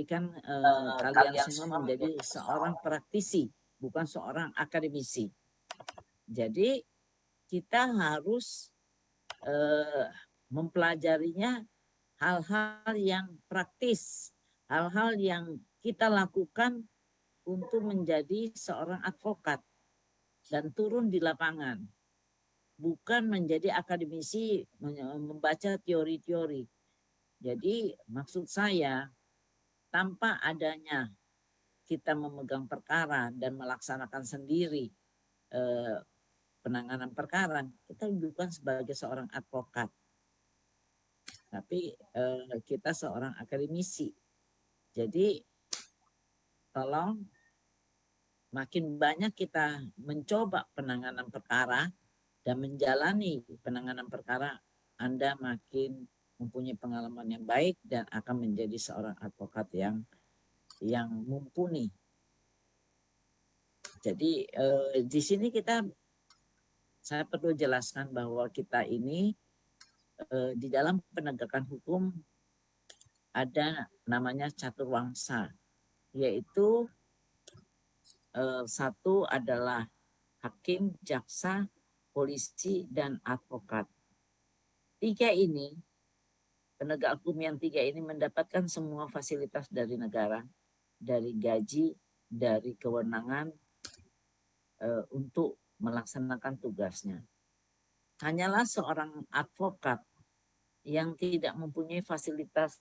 menjadikan kalian semua menjadi seorang praktisi, bukan seorang akademisi. Jadi kita harus mempelajarinya hal-hal yang praktis, hal-hal yang kita lakukan untuk menjadi seorang advokat dan turun di lapangan. Bukan menjadi akademisi membaca teori-teori. Jadi maksud saya, tanpa adanya kita memegang perkara dan melaksanakan sendiri penanganan perkara, kita bukan sebagai seorang advokat, tapi kita seorang akademisi. Jadi tolong makin banyak kita mencoba penanganan perkara dan menjalani penanganan perkara, Anda makin mempunyai pengalaman yang baik dan akan menjadi seorang advokat yang mumpuni. Jadi di sini saya perlu jelaskan bahwa kita ini di dalam penegakan hukum ada namanya caturwangsa, yaitu satu adalah hakim, jaksa, polisi, dan advokat. Tiga ini, penegak hukum yang tiga ini mendapatkan semua fasilitas dari negara, dari gaji, dari kewenangan untuk melaksanakan tugasnya. Hanyalah seorang advokat yang tidak mempunyai fasilitas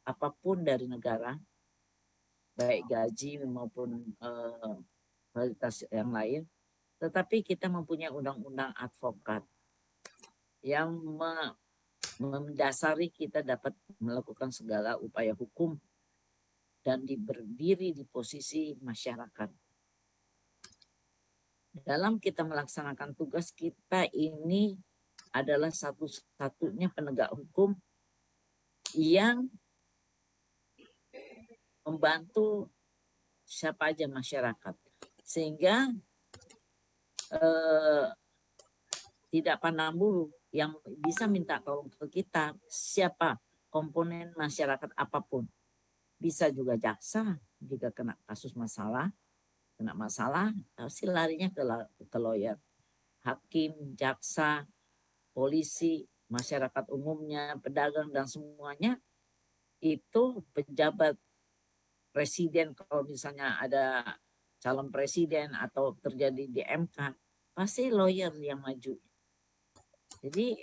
apapun dari negara, baik gaji maupun fasilitas yang lain, tetapi kita mempunyai undang-undang advokat yang mendasari kita dapat melakukan segala upaya hukum dan berdiri di posisi masyarakat. Dalam kita melaksanakan tugas kita ini adalah satu-satunya penegak hukum yang membantu siapa aja masyarakat, sehingga tidak pandang bulu yang bisa minta tolong ke kita, siapa komponen masyarakat apapun. Bisa juga jaksa jika kena kasus masalah, pasti larinya ke lawyer. Hakim, jaksa, polisi, masyarakat umumnya, pedagang dan semuanya itu pejabat presiden. Kalau misalnya ada calon presiden atau terjadi di MK, pasti lawyer yang maju. Jadi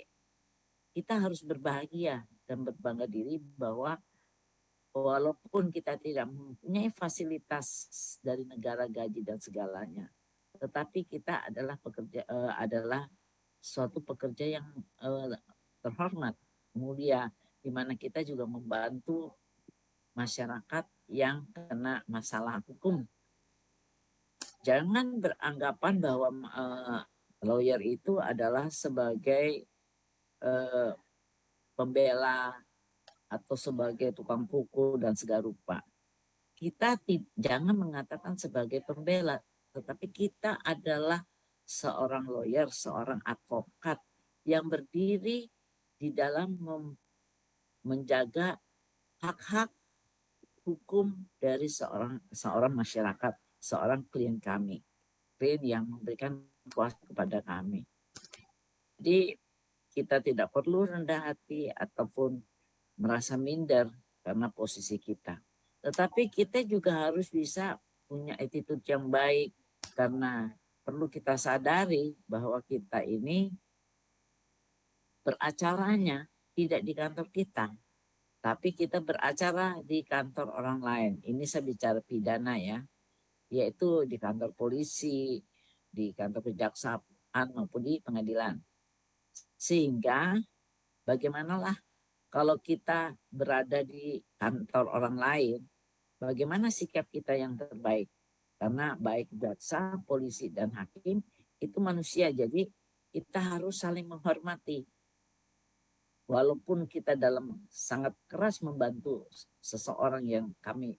kita harus berbahagia dan berbangga diri bahwa walaupun kita tidak mempunyai fasilitas dari negara, gaji dan segalanya, tetapi kita adalah suatu pekerja yang terhormat, mulia, di mana kita juga membantu masyarakat yang kena masalah hukum. Jangan beranggapan bahwa lawyer itu adalah sebagai pembela atau sebagai tukang pukul dan segala rupa. Kita jangan mengatakan sebagai pembela, tetapi kita adalah seorang lawyer, seorang advokat yang berdiri di dalam menjaga hak-hak hukum dari seorang masyarakat, seorang klien kami, klien yang memberikan kuasa kepada kami. Jadi kita tidak perlu rendah hati ataupun merasa minder karena posisi kita. Tetapi kita juga harus bisa punya attitude yang baik, karena perlu kita sadari bahwa kita ini beracaranya tidak di kantor kita, tapi kita beracara di kantor orang lain. Ini saya bicara pidana ya, yaitu di kantor polisi, di kantor kejaksaan maupun di pengadilan. Sehingga bagaimanalah kalau kita berada di kantor orang lain, bagaimana sikap kita yang terbaik? Karena baik jaksa, polisi, dan hakim itu manusia, jadi kita harus saling menghormati. Walaupun kita dalam sangat keras membantu seseorang yang kami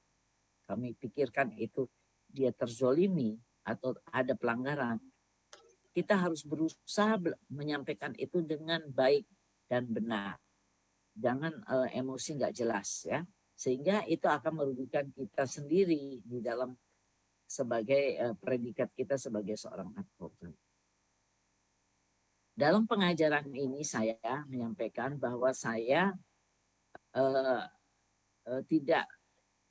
pikirkan itu dia terzolimi atau ada pelanggaran, kita harus berusaha menyampaikan itu dengan baik dan benar. Jangan emosi nggak jelas ya. sehingga itu akan merugikan kita sendiri di dalam sebagai predikat kita sebagai seorang advokat. Dalam pengajaran ini saya menyampaikan bahwa saya uh, tidak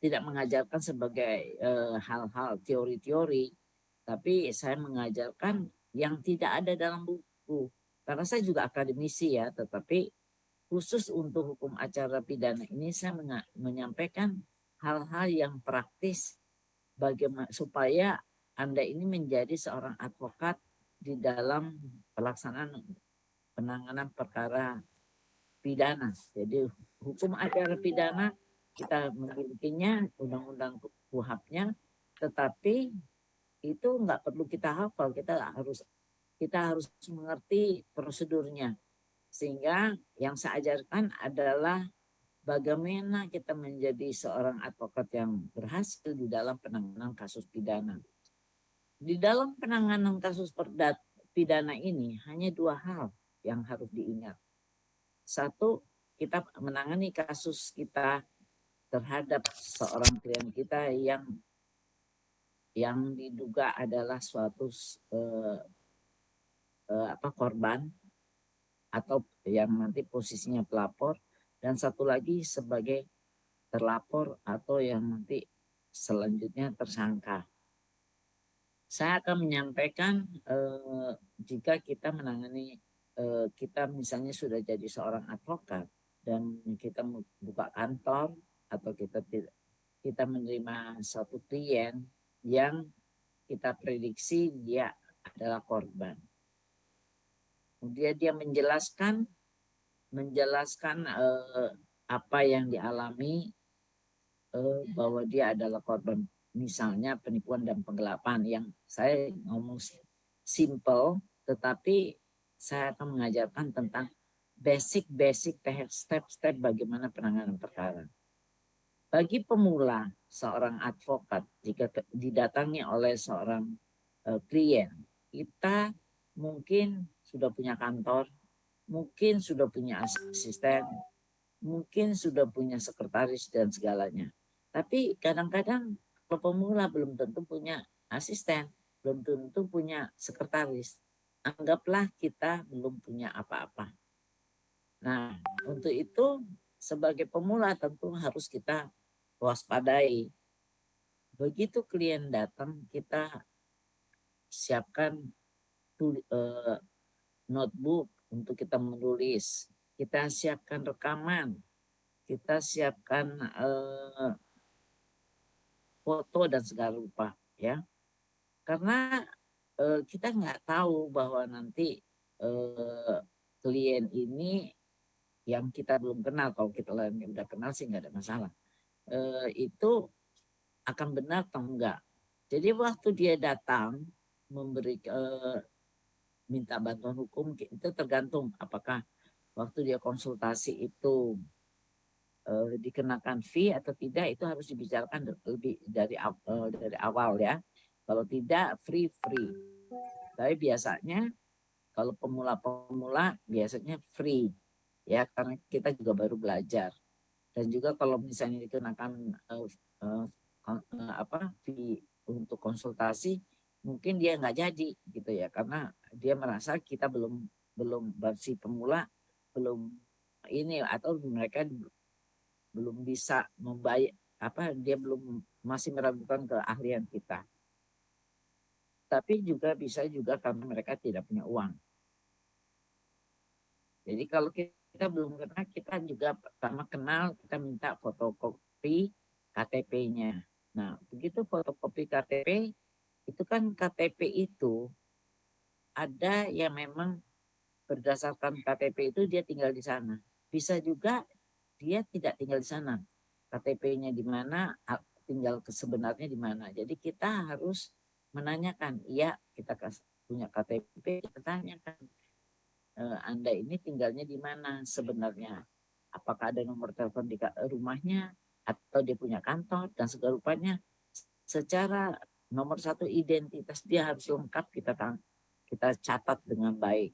mengajarkan sebagai hal-hal teori-teori, tapi saya mengajarkan yang tidak ada dalam buku. Karena saya juga akademisi ya, tetapi khusus untuk hukum acara pidana ini saya menyampaikan hal-hal yang praktis bagaimana supaya Anda ini menjadi seorang advokat di dalam pelaksanaan penanganan perkara pidana. Jadi hukum acara pidana kita memilikinya, undang-undang KUHP-nya, tetapi itu nggak perlu kita hafal, kita harus mengerti prosedurnya. Sehingga yang saya ajarkan adalah bagaimana kita menjadi seorang advokat yang berhasil di dalam penanganan kasus pidana. Di dalam penanganan kasus pidana ini hanya dua hal yang harus diingat. Satu, kita menangani kasus kita terhadap seorang klien kita yang diduga adalah suatu korban atau yang nanti posisinya pelapor, dan satu lagi sebagai terlapor atau yang nanti selanjutnya tersangka. Saya akan menyampaikan jika kita menangani kita misalnya sudah jadi seorang advokat dan kita buka kantor atau kita menerima satu klien yang kita prediksi dia adalah korban. Kemudian dia menjelaskan apa yang dialami, bahwa dia adalah korban, misalnya penipuan dan penggelapan, yang saya ngomong simple, tetapi saya akan mengajarkan tentang basic step-step bagaimana penanganan perkara. Bagi pemula, seorang advokat jika didatangi oleh seorang klien, kita mungkin sudah punya kantor, mungkin sudah punya asisten, mungkin sudah punya sekretaris dan segalanya. Tapi kadang-kadang kalau pemula belum tentu punya asisten, belum tentu punya sekretaris. Anggaplah kita belum punya apa-apa. Nah, untuk itu sebagai pemula tentu harus kita waspadai. Begitu klien datang, kita siapkan notebook untuk kita menulis, kita siapkan rekaman, kita siapkan foto dan segala rupa, ya. Karena kita nggak tahu bahwa nanti klien ini yang kita belum kenal, kalau kita udah kenal sih nggak ada masalah, itu akan benar atau enggak. Jadi waktu dia datang memberi minta bantuan hukum, itu tergantung apakah waktu dia konsultasi itu dikenakan fee atau tidak, itu harus dibicarakan lebih dari awal ya. Kalau tidak free. Tapi biasanya kalau pemula biasanya free ya, karena kita juga baru belajar. Dan juga kalau misalnya dikenakan fee untuk konsultasi, mungkin dia nggak jadi gitu ya, karena dia merasa kita belum si pemula belum ini, atau mereka belum bisa membayar, dia belum, masih meragukan keahlian kita. Tapi juga bisa juga karena mereka tidak punya uang. Jadi kalau kita belum kenal, kita juga pertama kenal, kita minta fotokopi KTP-nya. Nah, begitu fotokopi KTP, itu kan KTP itu ada yang memang berdasarkan KTP itu dia tinggal di sana. Bisa juga dia tidak tinggal di sana. KTP-nya di mana, tinggal sebenarnya di mana. Jadi kita harus menanyakan, iya kita punya KTP, kita tanyakan, Anda ini tinggalnya di mana sebenarnya. Apakah ada nomor telepon di rumahnya, atau dia punya kantor, dan segala rupanya. Secara nomor satu, identitas dia harus lengkap, kita catat dengan baik.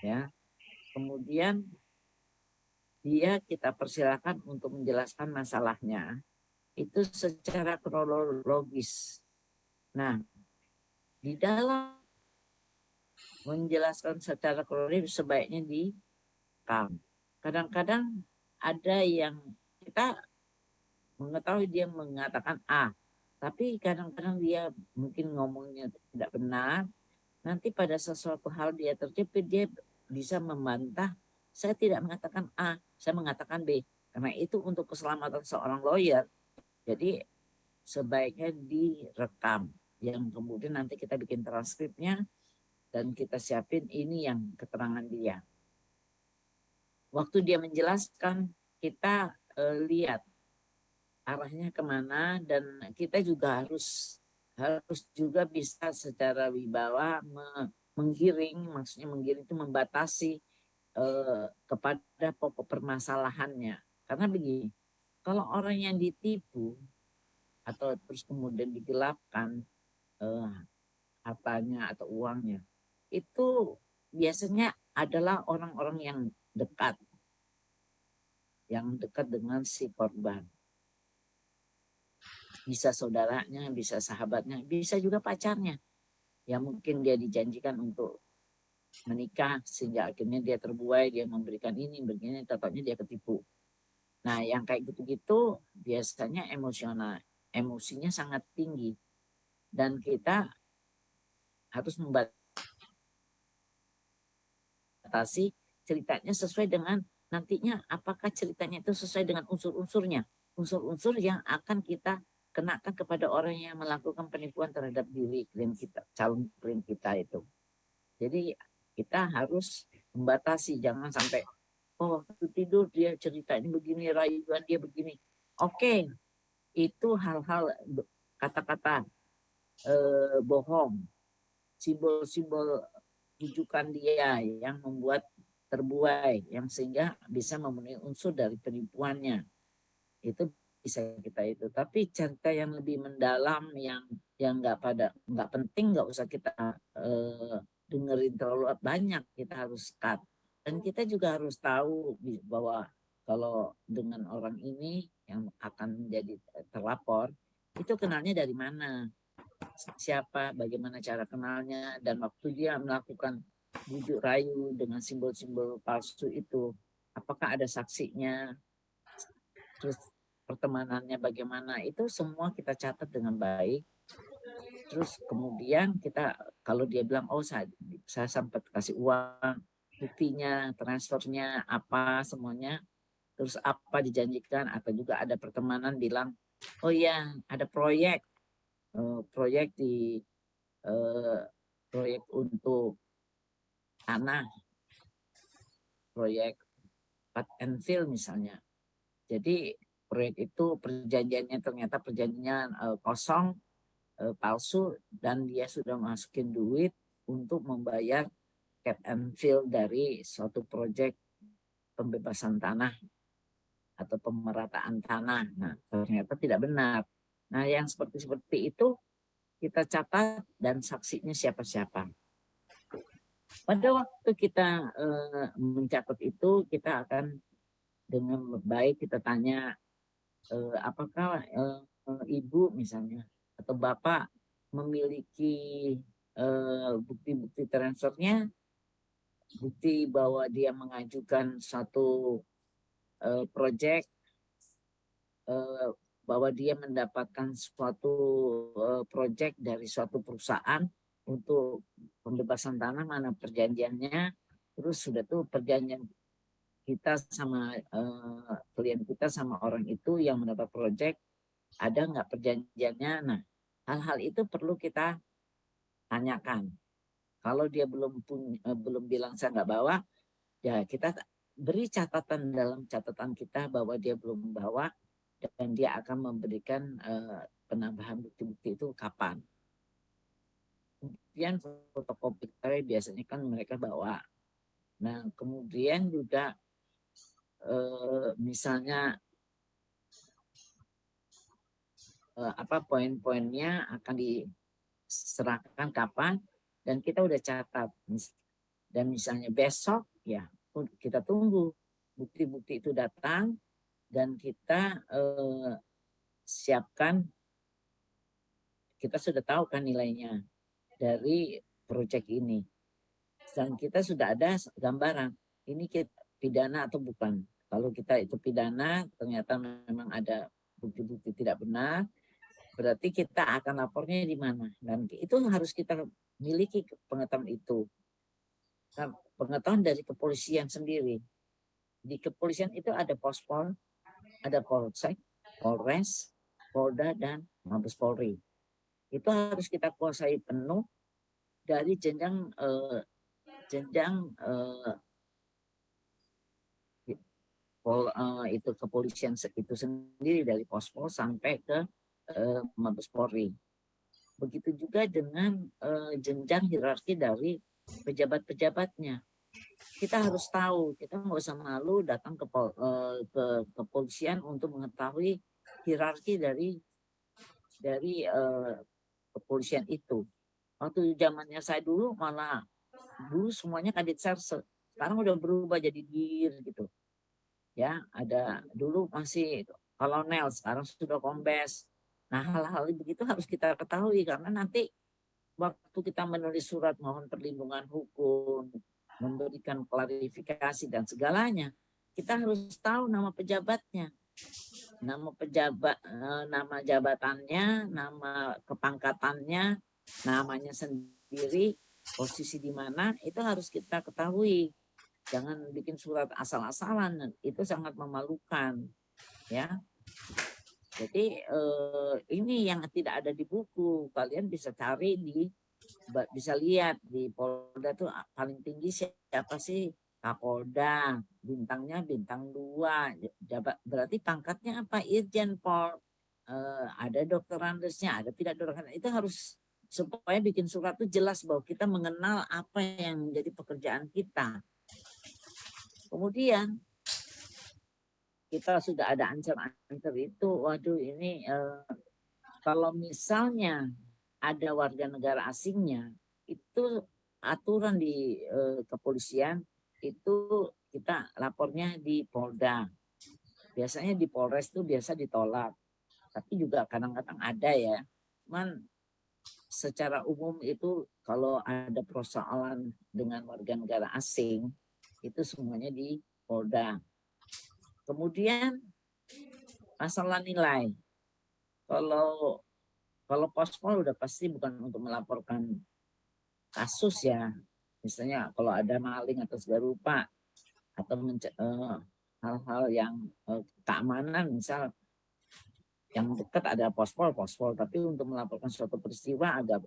Ya. Kemudian dia kita persilakan untuk menjelaskan masalahnya itu secara kronologis. Nah, di dalam menjelaskan secara kronologis sebaiknya direkam. Kadang-kadang ada yang kita mengetahui dia mengatakan A, tapi kadang-kadang dia mungkin ngomongnya tidak benar. Nanti pada sesuatu hal dia terjepit, dia bisa membantah, saya tidak mengatakan A, saya mengatakan B. Karena itu untuk keselamatan seorang lawyer, jadi sebaiknya direkam. Yang kemudian nanti kita bikin transkripnya dan kita siapin ini yang keterangan dia. Waktu dia menjelaskan, kita lihat arahnya kemana, dan kita juga harus juga bisa secara wibawa menggiring, maksudnya menggiring itu membatasi kepada pokok permasalahannya. Karena begini, kalau orang yang ditipu atau terus kemudian digelapkan hartanya atau uangnya, itu biasanya adalah orang-orang yang dekat dengan si korban. Bisa saudaranya, bisa sahabatnya, bisa juga pacarnya. Ya mungkin dia dijanjikan untuk menikah sehingga akhirnya dia terbuai, dia memberikan ini, begini, tetapnya dia ketipu. Nah, yang kayak gitu-gitu biasanya emosinya sangat tinggi, dan kita harus membatasi ceritanya sesuai dengan nantinya, apakah ceritanya itu sesuai dengan unsur-unsur yang akan kita kenakan kepada orang yang melakukan penipuan terhadap diri klien kita, calon klien kita itu. Jadi kita harus membatasi, jangan sampai oh waktu tidur dia cerita ini begini, rayuan dia begini. Oke, itu hal-hal kata-kata bohong, simbol-simbol rujukan dia yang membuat terbuai, yang sehingga bisa memenuhi unsur dari penipuannya. Itu bisa kita itu. Tapi cerita yang lebih mendalam, yang nggak penting, nggak usah kita dengerin terlalu banyak, kita harus cut. Dan kita juga harus tahu bahwa kalau dengan orang ini yang akan menjadi terlapor, itu kenalnya dari mana, siapa, bagaimana cara kenalnya, dan waktu dia melakukan bujuk rayu dengan simbol-simbol palsu itu, apakah ada saksinya, terus pertemanannya bagaimana, itu semua kita catat dengan baik. Terus kemudian kita, kalau dia bilang oh saya sempat kasih uang, buktinya, transfernya apa semuanya, terus apa dijanjikan, atau juga ada pertemanan bilang oh ya ada proyek di proyek untuk tanah, proyek Pat and Fill misalnya. Jadi proyek itu perjanjiannya ternyata perjanjiannya kosong, palsu, dan dia sudah masukin duit untuk membayar cap and fill dari suatu proyek pembebasan tanah atau pemerataan tanah. Nah, ternyata tidak benar. Nah, yang seperti itu kita catat, dan saksinya siapa-siapa. Pada waktu kita mencatat itu, kita akan dengan baik kita tanya apakah ibu misalnya atau bapak memiliki bukti-bukti transfernya, bukti bahwa dia mengajukan satu proyek, bahwa dia mendapatkan suatu proyek dari suatu perusahaan untuk pembebasan tanah, mana perjanjiannya, terus sudah tuh perjanjian kita sama klien kita sama orang itu yang mendapat proyek, ada nggak perjanjiannya. Nah, hal-hal itu perlu kita tanyakan. Kalau dia belum bilang saya nggak bawa, ya kita beri catatan dalam catatan kita bahwa dia belum membawa, dan dia akan memberikan penambahan bukti-bukti itu kapan. Kemudian fotokopi biasanya kan mereka bawa. Nah, kemudian juga misalnya apa poin-poinnya akan diserahkan kapan, dan kita udah catat. Dan misalnya besok, ya kita tunggu bukti-bukti itu datang dan kita siapkan, kita sudah tahu kan nilainya dari proyek ini. Dan kita sudah ada gambaran ini kita pidana atau bukan. Kalau kita itu pidana, ternyata memang ada bukti-bukti tidak benar, berarti kita akan lapornya di mana. Dan itu harus kita miliki pengetahuan itu. Nah, pengetahuan dari kepolisian sendiri. Di kepolisian itu ada Pospol, ada Polsek, Polres, Polda, dan Mabes Polri. Itu harus kita kuasai penuh dari jenjang itu kepolisian itu sendiri, dari Pospol sampai ke Mabes Polri. Begitu juga dengan jenjang hierarki dari pejabat-pejabatnya. Kita harus tahu, kita nggak usah malu datang ke kepolisian untuk mengetahui hierarki dari kepolisian itu. Waktu zamannya saya dulu malah dulu semuanya kadit serse, sekarang udah berubah jadi dir gitu. Ya, ada dulu masih kolonel, sekarang sudah kombes. Nah, hal-hal begitu harus kita ketahui karena nanti waktu kita menulis surat mohon perlindungan hukum, memberikan klarifikasi dan segalanya, kita harus tahu nama pejabatnya, nama jabatannya, nama kepangkatannya, namanya sendiri, posisi di mana, itu harus kita ketahui. Jangan bikin surat asal-asalan, itu sangat memalukan, ya. Jadi ini yang tidak ada di buku, kalian bisa cari bisa lihat di Polda tuh paling tinggi siapa sih? Kapolda, bintangnya bintang 2, berarti pangkatnya apa? Irjen Pol. Ada dokter Andesnya, ada tidak dokter, itu harus supaya bikin surat itu jelas bahwa kita mengenal apa yang menjadi pekerjaan kita. Kemudian kita sudah ada answer itu, waduh ini kalau misalnya ada warga negara asingnya, itu aturan di kepolisian itu kita lapornya di Polda. Biasanya di Polres itu biasa ditolak, tapi juga kadang-kadang ada ya. Cuman secara umum itu kalau ada persoalan dengan warga negara asing, itu semuanya di Polda. Kemudian masalah nilai. Kalau Pospol udah pasti bukan untuk melaporkan kasus ya. Misalnya kalau ada maling atau segala rupa atau hal-hal yang keamanan, misal yang dekat ada Pospol, tapi untuk melaporkan suatu peristiwa ada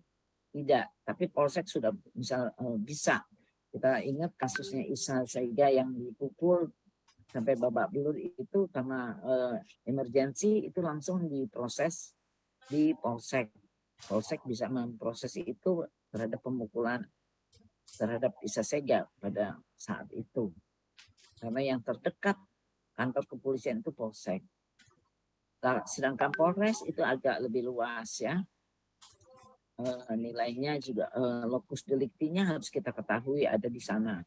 tidak. Tapi Polsek sudah misal bisa. Kita ingat kasusnya Isa Saiga yang dipukul sampai babak belur itu karena emergensi, itu langsung diproses di Polsek. Polsek bisa memproses itu terhadap pemukulan terhadap Isa Saiga pada saat itu. Karena yang terdekat kantor kepolisian itu Polsek. Sedangkan Polres itu agak lebih luas ya. Nilainya juga lokus deliktinya harus kita ketahui ada di sana.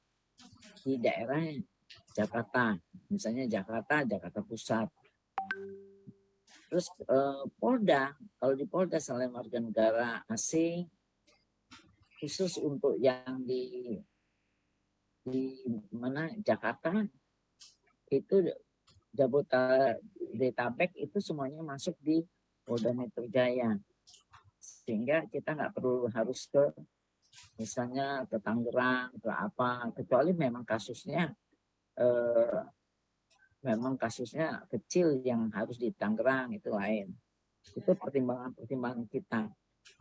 Di daerah Jakarta, misalnya Jakarta Pusat. Terus Polda, kalau di Polda selain warga negara asing, khusus untuk yang di mana Jakarta itu Jabodetabek itu semuanya masuk di Polda Metro Jaya, sehingga kita nggak perlu harus ke misalnya ke Tangerang ke apa, kecuali memang kasusnya kecil yang harus di Tangerang, itu lain. Itu pertimbangan kita.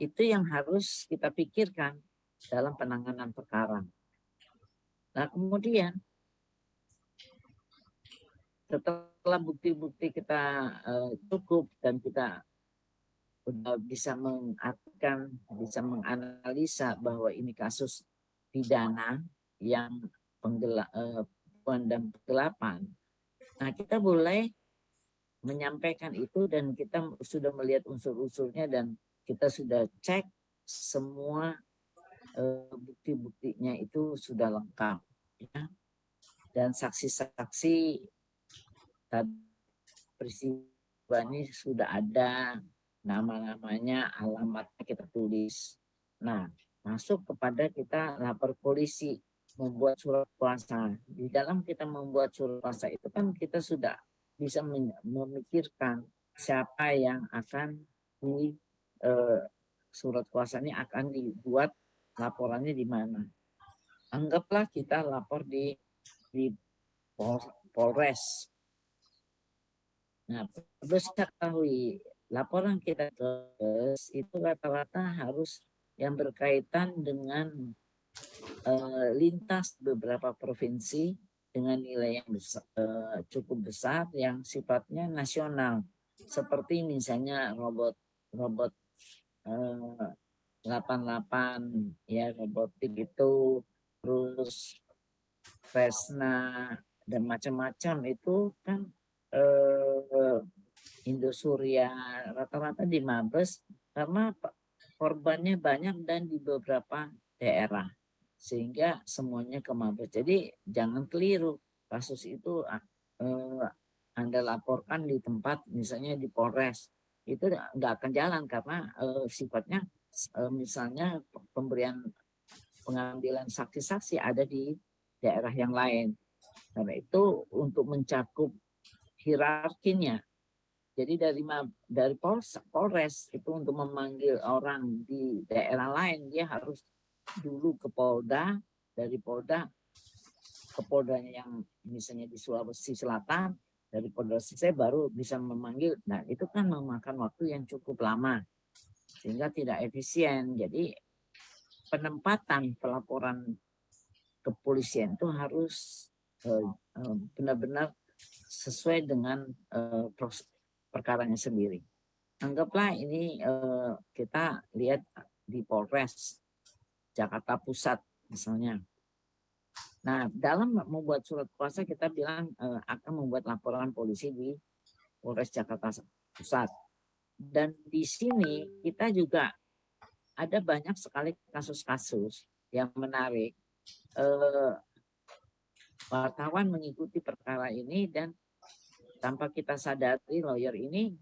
Itu yang harus kita pikirkan dalam penanganan perkara. Nah, kemudian setelah bukti-bukti kita cukup dan kita udah bisa mengartikan, bisa menganalisa bahwa ini kasus pidana yang penggelapan. Nah, kita boleh menyampaikan itu dan kita sudah melihat unsur-unsurnya dan kita sudah cek semua bukti-buktinya itu sudah lengkap. Ya. dan saksi-saksi peristiwa ini sudah ada, nama-namanya, alamatnya kita tulis. Nah, masuk kepada kita lapor polisi, membuat surat kuasa. Di dalam kita membuat surat kuasa itu kan kita sudah bisa memikirkan siapa yang akan di surat kuasanya akan dibuat, laporannya di mana. Anggaplah kita lapor di Polres. Nah, perlu saya ketahui laporan kita ke itu rata-rata harus yang berkaitan dengan lintas beberapa provinsi dengan nilai yang cukup besar yang sifatnya nasional, seperti misalnya robot 88 ya, robotik itu, terus Vesna dan macam-macam itu kan Indosuria rata-rata di Mabes karena korbannya banyak dan di beberapa daerah sehingga semuanya ke Mabes. Jadi jangan keliru, kasus itu Anda laporkan di tempat misalnya di Polres itu nggak akan jalan karena sifatnya misalnya pemberian pengambilan saksi-saksi ada di daerah yang lain. Karena itu untuk mencakup hierarkinya. Jadi dari Polres itu untuk memanggil orang di daerah lain dia harus dulu ke Polda, dari Polda ke Poldanya yang misalnya di Sulawesi Selatan, dari Polda selesai baru bisa memanggil. Nah, itu kan memakan waktu yang cukup lama sehingga tidak efisien. Jadi penempatan pelaporan kepolisian itu harus benar-benar sesuai dengan perkaranya sendiri. Anggaplah ini kita lihat di Polres Jakarta Pusat misalnya. Nah, dalam membuat surat kuasa kita bilang akan membuat laporan polisi di Polres Jakarta Pusat. Dan di sini kita juga ada banyak sekali kasus-kasus yang menarik. Wartawan mengikuti perkara ini dan tanpa kita sadari lawyer ini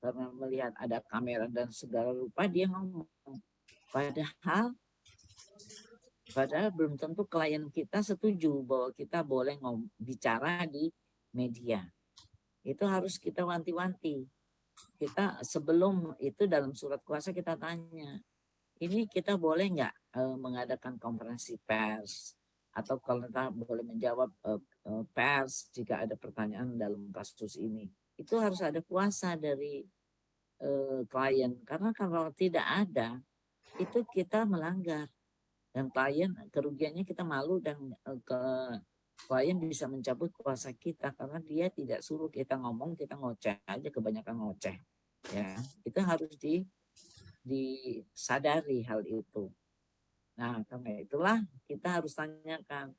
karena melihat ada kamera dan segala rupa dia ngomong. Padahal belum tentu klien kita setuju bahwa kita boleh bicara di media. Itu harus kita wanti-wanti. Kita sebelum itu dalam surat kuasa kita tanya, ini kita boleh nggak mengadakan konferensi pers? Atau kalau kita boleh menjawab pers jika ada pertanyaan dalam kasus ini. Itu harus ada kuasa dari klien. Karena kalau tidak ada, itu kita melanggar. Dan klien kerugiannya kita malu dan klien bisa mencabut kuasa kita karena dia tidak suruh kita ngomong, kita ngoceh aja, kebanyakan ngoceh. Ya, itu harus disadari hal itu. Nah, karena itulah kita harus tanyakan,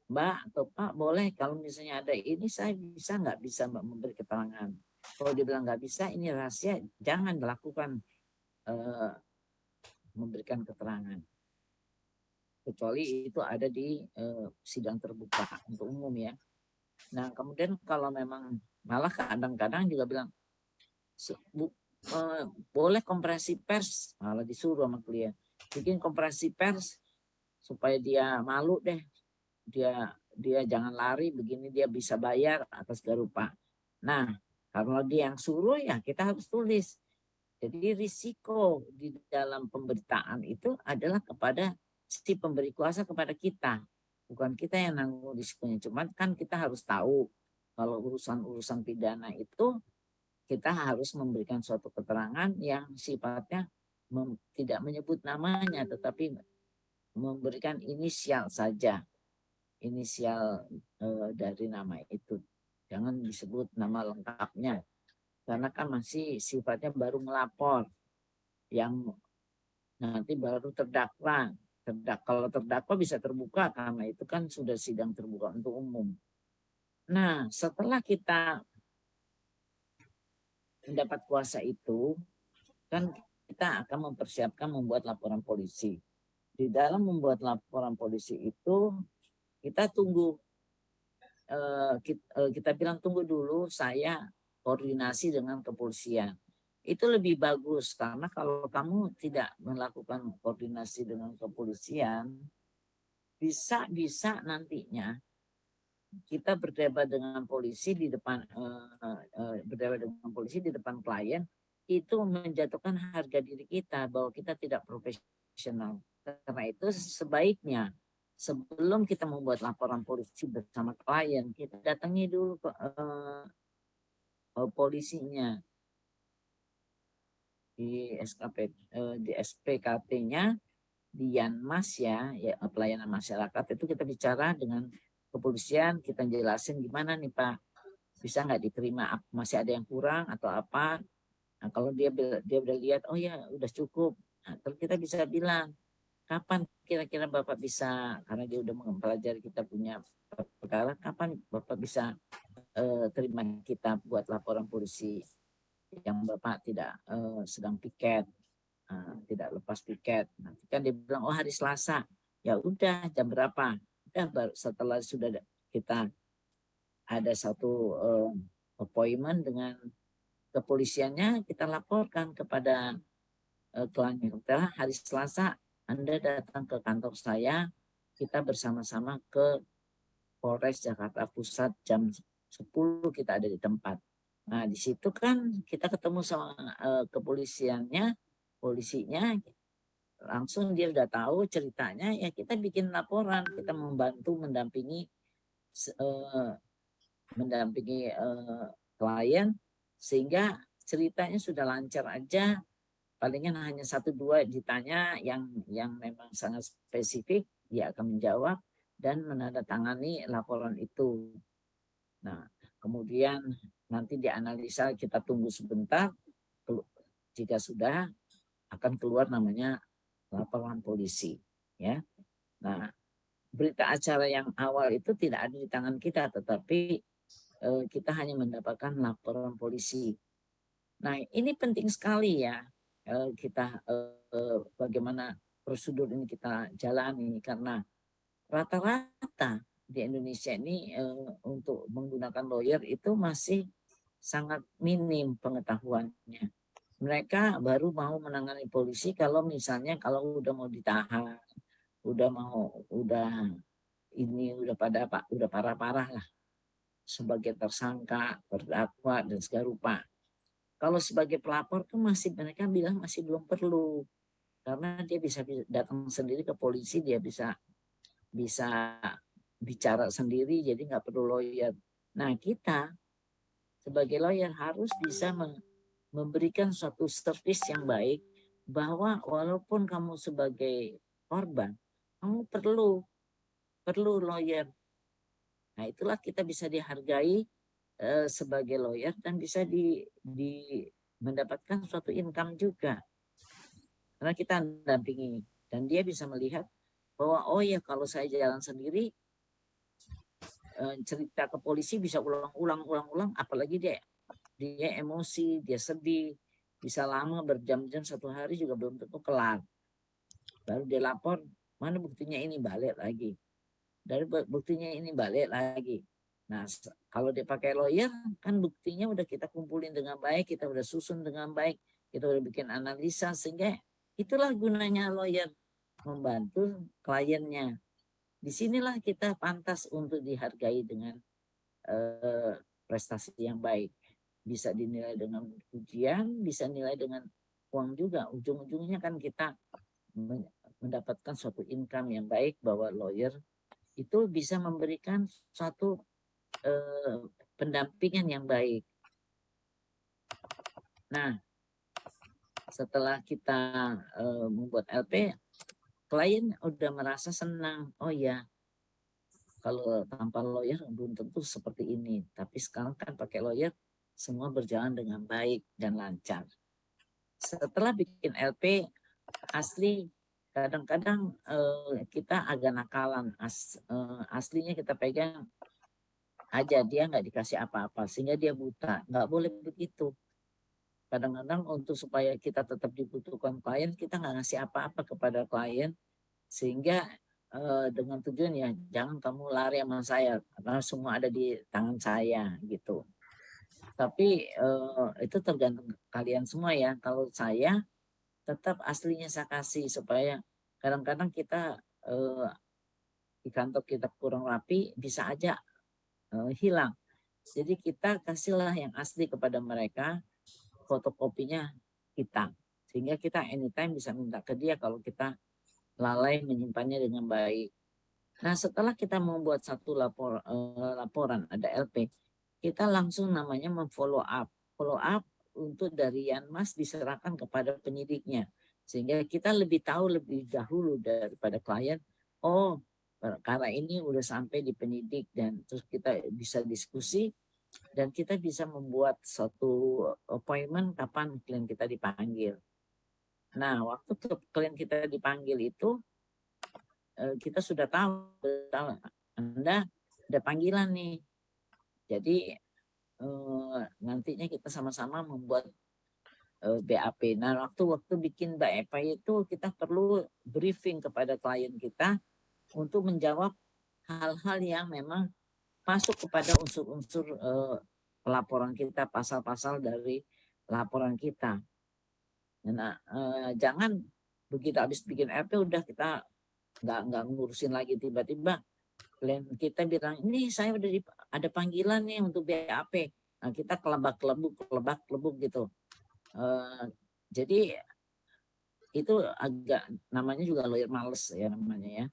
Mbak atau Pak, boleh kalau misalnya ada ini saya bisa nggak bisa Mbak memberi keterangan. Kalau dia bilang nggak bisa, ini rahasia, jangan dilakukan memberikan keterangan. Kecuali itu ada di sidang terbuka untuk umum ya. Nah, kemudian kalau memang malah kadang-kadang juga bilang boleh konferensi pers, malah disuruh sama klien bikin konferensi pers supaya dia malu deh, dia jangan lari begini, dia bisa bayar atas garupa. Nah, kalau dia yang suruh ya kita harus tulis. Jadi risiko di dalam pemberitaan itu adalah kepada si pemberi kuasa, kepada kita. Bukan kita yang nanggung risikonya. Cuman kan kita harus tahu kalau urusan-urusan pidana itu kita harus memberikan suatu keterangan yang sifatnya tidak menyebut namanya, tetapi memberikan inisial saja. Inisial dari nama itu. Jangan disebut nama lengkapnya. Karena kan masih sifatnya baru melapor, yang nanti baru terdakwa. Kalau terdakwa bisa terbuka karena itu kan sudah sidang terbuka untuk umum. Nah, setelah kita mendapat kuasa itu, kan kita akan mempersiapkan membuat laporan polisi. Di dalam membuat laporan polisi itu kita tunggu, kita bilang tunggu dulu, saya koordinasi dengan kepolisian. Itu lebih bagus, karena kalau kamu tidak melakukan koordinasi dengan kepolisian, bisa nantinya kita berdebat dengan polisi di depan berdebat dengan polisi di depan klien, itu menjatuhkan harga diri kita bahwa kita tidak profesional. Karena itu sebaiknya sebelum kita membuat laporan polisi bersama klien, kita datangi dulu ke polisinya di di SPKT-nya, di Yanmas ya pelayanan masyarakat. Itu kita bicara dengan kepolisian, kita jelasin gimana nih Pak, bisa nggak diterima, masih ada yang kurang atau apa. Nah, kalau dia udah lihat, oh ya udah cukup, nah, terus kita bisa bilang kapan kira-kira Bapak bisa, karena dia udah mempelajari kita punya perkara, kapan Bapak bisa terima kita buat laporan polisi yang Bapak tidak sedang piket, tidak lepas piket. Nanti kan dia bilang, oh hari Selasa, ya udah jam berapa, udah baru setelah sudah kita ada satu appointment dengan kepolisiannya, kita laporkan kepada klien kita, hari Selasa Anda datang ke kantor saya, kita bersama-sama ke Polres Jakarta Pusat jam 10, kita ada di tempat. Nah, di situ kan kita ketemu sama kepolisiannya, polisinya, langsung dia udah tahu ceritanya, ya kita bikin laporan, kita membantu mendampingi uh, klien, sehingga ceritanya sudah lancar aja. Palingan hanya satu dua ditanya yang memang sangat spesifik, dia akan menjawab dan menandatangani laporan itu. Nah, kemudian nanti dianalisa, kita tunggu sebentar, jika sudah akan keluar namanya laporan polisi, ya. Nah, berita acara yang awal itu tidak ada di tangan kita, tetapi kita hanya mendapatkan laporan polisi. Nah, ini penting sekali ya, kita bagaimana prosedur ini kita jalani, karena rata-rata di Indonesia ini untuk menggunakan lawyer itu masih sangat minim pengetahuannya. Mereka baru mau menangani polisi kalau misalnya kalau udah mau ditahan, udah ini udah udah parah-parah lah, sebagai tersangka, terdakwa dan segala rupa. Kalau sebagai pelapor tuh masih, mereka bilang masih belum perlu, karena dia bisa datang sendiri ke polisi, dia bisa bicara sendiri, jadi nggak perlu lawyer. Nah, kita sebagai lawyer harus bisa memberikan suatu service yang baik, bahwa walaupun kamu sebagai korban, kamu perlu lawyer. Nah, itulah kita bisa dihargai sebagai lawyer dan bisa mendapatkan suatu income juga, karena kita dampingi, dan dia bisa melihat bahwa oh ya, kalau saya jalan sendiri cerita ke polisi bisa ulang-ulang, apalagi dia emosi, dia sedih, bisa lama berjam-jam, satu hari juga belum tentu kelar. Baru dia lapor, mana buktinya, ini balik lagi. Dari buktinya ini balik lagi. Nah, kalau dia pakai lawyer, kan buktinya udah kita kumpulin dengan baik, kita udah susun dengan baik, kita udah bikin analisa, sehingga itulah gunanya lawyer, membantu kliennya. Disinilah kita pantas untuk dihargai dengan prestasi yang baik. Bisa dinilai dengan pujian, bisa nilai dengan uang juga. Ujung-ujungnya kan kita mendapatkan suatu income yang baik, bahwa lawyer itu bisa memberikan suatu pendampingan yang baik. Nah, setelah kita membuat LP, klien udah merasa senang. Oh ya, kalau tanpa lawyer belum tentu seperti ini. Tapi sekarang kan pakai lawyer, semua berjalan dengan baik dan lancar. Setelah bikin LP, asli kadang-kadang kita agak nakalan. Aslinya kita pegang aja, dia nggak dikasih apa-apa sehingga dia buta. Nggak boleh begitu. Kadang-kadang untuk supaya kita tetap dibutuhkan klien, kita nggak ngasih apa-apa kepada klien, sehingga dengan tujuan ya jangan kamu lari sama saya karena semua ada di tangan saya gitu. Tapi itu tergantung kalian semua ya. Kalau saya tetap aslinya saya kasih supaya kadang-kadang kita di kantor kita kurang rapi bisa aja hilang. Jadi kita kasihlah yang asli kepada mereka, fotokopinya kita. Sehingga kita anytime bisa minta ke dia kalau kita lalai menyimpannya dengan baik. Nah, setelah kita membuat satu laporan, ada LP, kita langsung namanya memfollow up. Follow up untuk dari Yanmas diserahkan kepada penyidiknya. Sehingga kita lebih tahu lebih dahulu daripada klien, oh perkara ini udah sampai di penyidik dan terus kita bisa diskusi dan kita bisa membuat suatu appointment kapan klien kita dipanggil. Nah, waktu klien kita dipanggil itu kita sudah tahu Anda ada panggilan nih. Jadi nantinya kita sama-sama membuat BAP. Nah, waktu bikin BAP itu kita perlu briefing kepada klien kita untuk menjawab hal-hal yang memang masuk kepada unsur-unsur pelaporan kita, pasal-pasal dari laporan kita. Nah, jangan begitu habis bikin RP udah kita nggak ngurusin lagi, tiba-tiba klien kita bilang ini saya udah ada panggilan nih untuk BAP. Nah, kita kelebak-kelebuk gitu. Jadi itu agak namanya juga lawyer males ya namanya ya.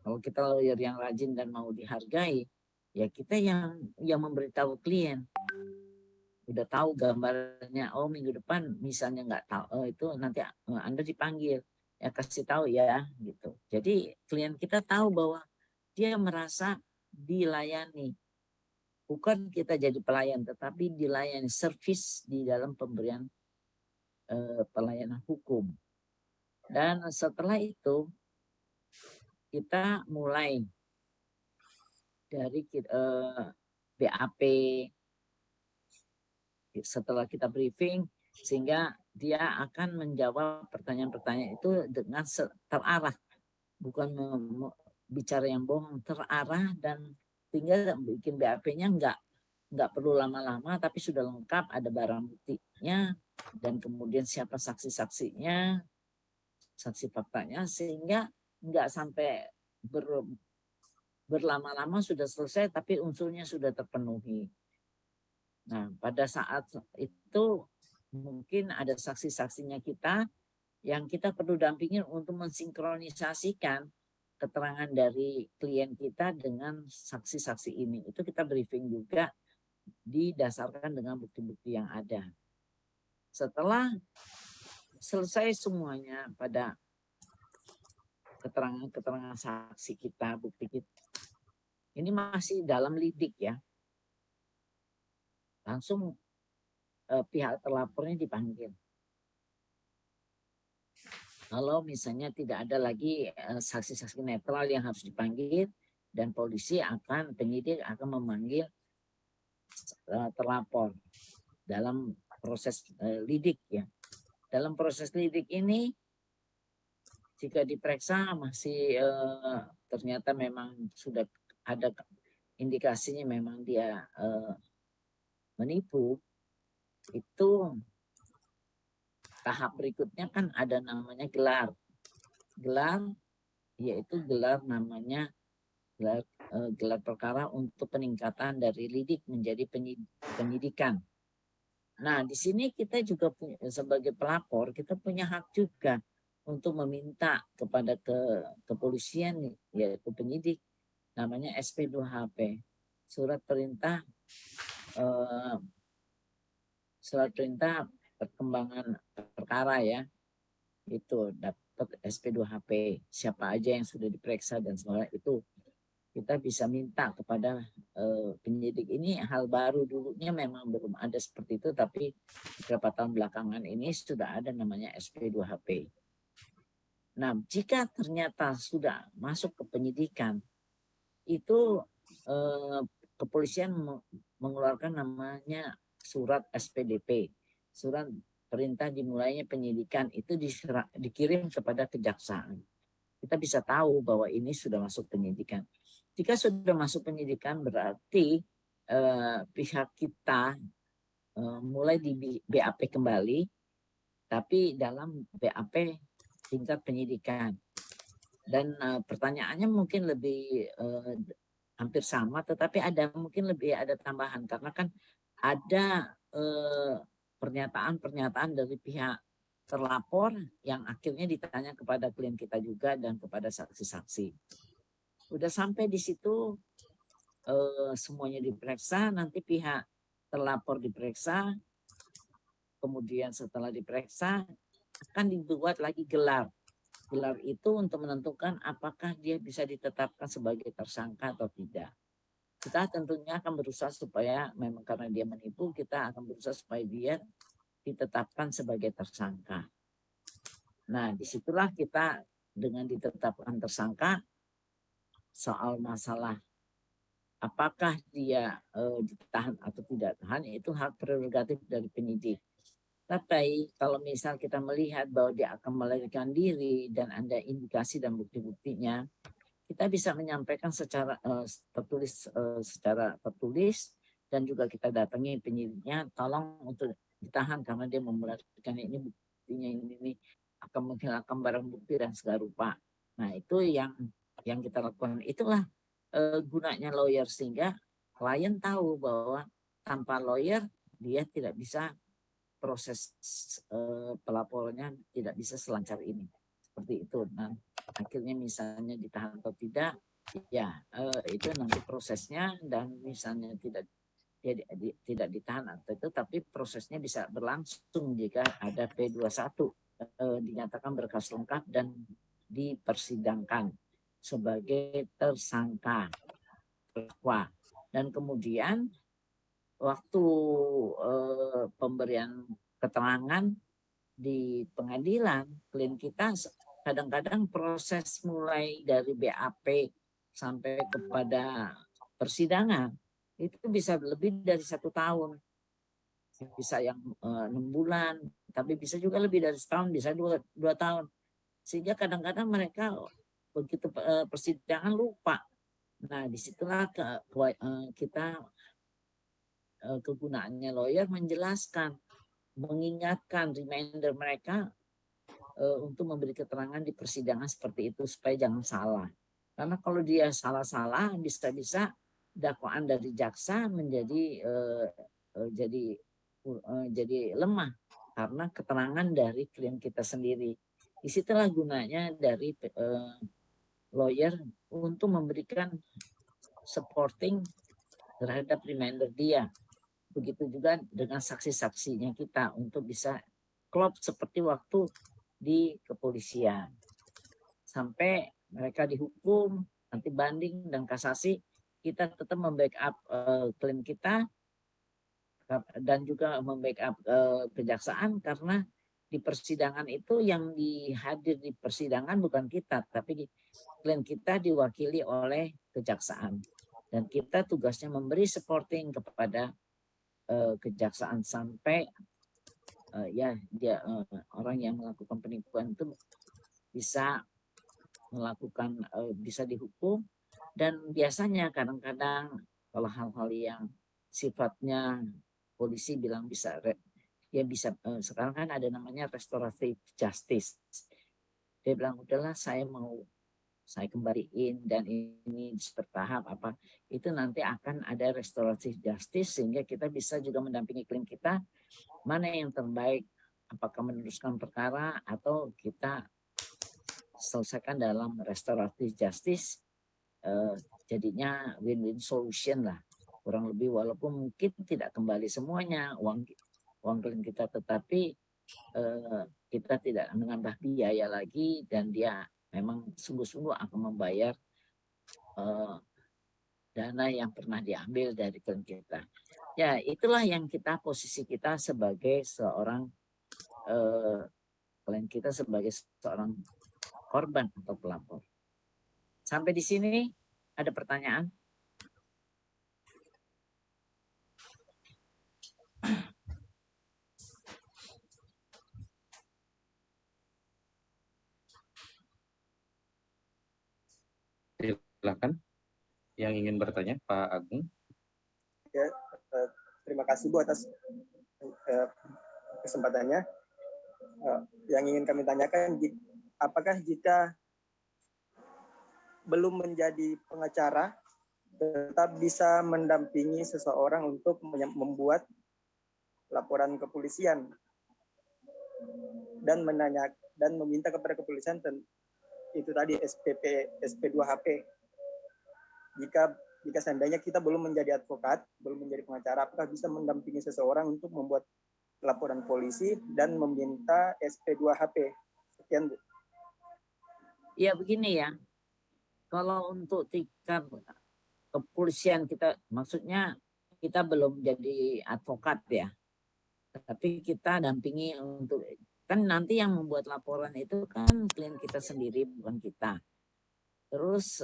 Kalau kita lawyer yang rajin dan mau dihargai, ya kita yang memberitahu klien. Udah tahu gambarnya, oh minggu depan misalnya nggak tahu, itu nanti Anda dipanggil, ya kasih tahu ya gitu. Jadi klien kita tahu bahwa dia merasa dilayani. Bukan kita jadi pelayan, tetapi dilayani, service di dalam pemberian pelayanan hukum. Dan setelah itu kita mulai dari BAP, setelah kita briefing, sehingga dia akan menjawab pertanyaan-pertanyaan itu dengan terarah, bukan bicara yang bohong, terarah, dan tinggal bikin BAP-nya nggak perlu lama-lama, tapi sudah lengkap, ada barang buktinya, dan kemudian siapa saksi-saksinya, saksi faktanya, sehingga nggak sampai berlama-lama sudah selesai, tapi unsurnya sudah terpenuhi. Nah, pada saat itu mungkin ada saksi-saksinya kita yang kita perlu dampingin untuk mensinkronisasikan keterangan dari klien kita dengan saksi-saksi ini. Itu kita briefing juga didasarkan dengan bukti-bukti yang ada. Setelah selesai semuanya pada keterangan-keterangan saksi kita, bukti kita, ini masih dalam lidik ya. Langsung pihak terlapornya dipanggil. Kalau misalnya tidak ada lagi saksi-saksi netral yang harus dipanggil, dan penyidik akan memanggil terlapor dalam proses lidik ya. Dalam proses lidik ini, jika diperiksa masih ternyata memang sudah ada indikasinya memang dia menipu, itu tahap berikutnya kan ada namanya gelar. Gelar yaitu gelar namanya gelar perkara untuk peningkatan dari lidik menjadi penyidikan. Nah, di sini kita juga sebagai pelapor kita punya hak juga untuk meminta kepada kepolisian yaitu penyidik namanya SP2HP, surat perintah perkembangan perkara ya, itu dapat SP2HP, siapa aja yang sudah diperiksa dan semua itu kita bisa minta kepada penyidik. Ini hal baru, dulunya memang belum ada seperti itu, tapi beberapa tahun belakangan ini sudah ada namanya SP2HP. Nah, jika ternyata sudah masuk ke penyidikan, itu kepolisian mengeluarkan namanya surat SPDP, surat perintah dimulainya penyidikan, itu dikirim kepada kejaksaan. kita bisa tahu bahwa ini sudah masuk penyidikan. Jika sudah masuk penyidikan berarti pihak kita mulai di BAP kembali, tapi dalam BAP tingkat penyidikan. Dan pertanyaannya mungkin lebih hampir sama, tetapi mungkin lebih ada tambahan karena kan ada pernyataan-pernyataan dari pihak terlapor yang akhirnya ditanya kepada klien kita juga dan kepada saksi-saksi. Udah sampai di situ semuanya diperiksa, nanti pihak terlapor diperiksa, kemudian setelah diperiksa akan dibuat lagi gelar. Gelar itu untuk menentukan apakah dia bisa ditetapkan sebagai tersangka atau tidak. Kita tentunya akan berusaha supaya memang karena dia menipu, kita akan berusaha supaya dia ditetapkan sebagai tersangka. Nah, disitulah kita dengan ditetapkan tersangka, soal masalah apakah dia ditahan atau tidak tahan, itu hak prerogatif dari penyidik. Tapi kalau misal kita melihat bahwa dia akan melarikan diri dan ada indikasi dan bukti-buktinya, kita bisa menyampaikan secara tertulis dan juga kita datangi penyidiknya, tolong untuk ditahan karena dia melarikan ini, buktinya ini akan menghilangkan barang bukti dan segala rupa. Nah, itu yang kita lakukan. Itulah gunanya lawyer, sehingga klien tahu bahwa tanpa lawyer dia tidak bisa proses pelaporannya tidak bisa selancar ini, seperti itu. Nah, akhirnya misalnya ditahan atau tidak, ya itu nanti prosesnya, dan misalnya tidak tidak ditahan atau itu, tapi prosesnya bisa berlangsung jika ada P21 dinyatakan berkas lengkap dan dipersidangkan sebagai tersangka. Dan kemudian waktu pemberian keterangan di pengadilan, klien kita kadang-kadang proses mulai dari BAP sampai kepada persidangan itu bisa lebih dari 1 tahun, bisa yang 6 bulan, tapi bisa juga lebih dari setahun, bisa dua tahun, sehingga kadang-kadang mereka begitu persidangan lupa. Nah, disitulah kita kegunaannya lawyer menjelaskan, mengingatkan, reminder mereka untuk memberi keterangan di persidangan seperti itu supaya jangan salah. Karena kalau dia salah-salah, bisa-bisa dakwaan dari jaksa menjadi jadi lemah karena keterangan dari klien kita sendiri. Disitulah gunanya dari lawyer untuk memberikan supporting terhadap reminder dia. Begitu juga dengan saksi-saksinya kita untuk bisa klop seperti waktu di kepolisian. Sampai mereka dihukum, nanti banding dan kasasi, kita tetap membackup klaim kita dan juga membackup kejaksaan, karena di persidangan itu yang dihadir di persidangan bukan kita, tapi klien kita diwakili oleh kejaksaan. Dan kita tugasnya memberi supporting kepada kejaksaan sampai orang yang melakukan penipuan itu bisa melakukan bisa dihukum. Dan biasanya kadang-kadang kalau hal-hal yang sifatnya polisi bilang bisa sekarang kan ada namanya restoratif justice. Dia bilang udahlah saya kembaliin dan ini bertahap apa, itu nanti akan ada restoratif justice sehingga kita bisa juga mendampingi klien kita mana yang terbaik, apakah meneruskan perkara atau kita selesaikan dalam restoratif justice, jadinya win-win solution lah kurang lebih, walaupun mungkin tidak kembali semuanya uang klien kita, tetapi kita tidak menambah biaya lagi dan dia memang sungguh-sungguh akan membayar dana yang pernah diambil dari klien kita. Ya, itulah yang posisi kita sebagai seorang klien kita sebagai seorang korban atau pelapor. Sampai di sini ada pertanyaan? Silakan yang ingin bertanya, Pak Agung. Ya, terima kasih Bu atas kesempatannya. Yang ingin kami tanyakan, apakah jika belum menjadi pengacara, tetap bisa mendampingi seseorang untuk membuat laporan kepolisian dan meminta kepada kepolisian itu tadi SP2HP. Jika seandainya kita belum menjadi advokat, belum menjadi pengacara, apakah bisa mendampingi seseorang untuk membuat laporan polisi dan meminta SP2HP? Sekian, Bu. Ya begini ya, kalau untuk tingkat kepolisian kita, maksudnya kita belum jadi advokat ya, tapi kita dampingi untuk, kan nanti yang membuat laporan itu kan klien kita sendiri, bukan kita. Terus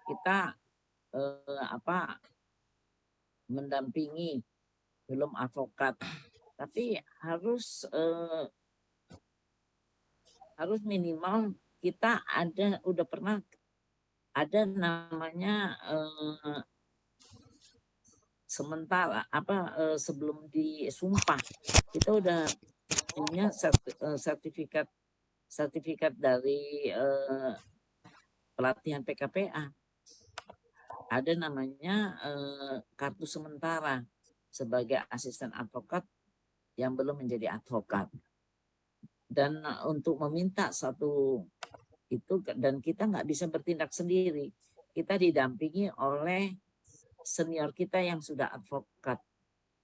kita mendampingi, belum advokat, tapi harus minimal kita udah pernah ada namanya sementara sebelum disumpah kita udah punya sertifikat dari pelatihan PKPA. Ada namanya kartu sementara sebagai asisten advokat yang belum menjadi advokat. Dan untuk meminta satu itu, dan kita nggak bisa bertindak sendiri, kita didampingi oleh senior kita yang sudah advokat.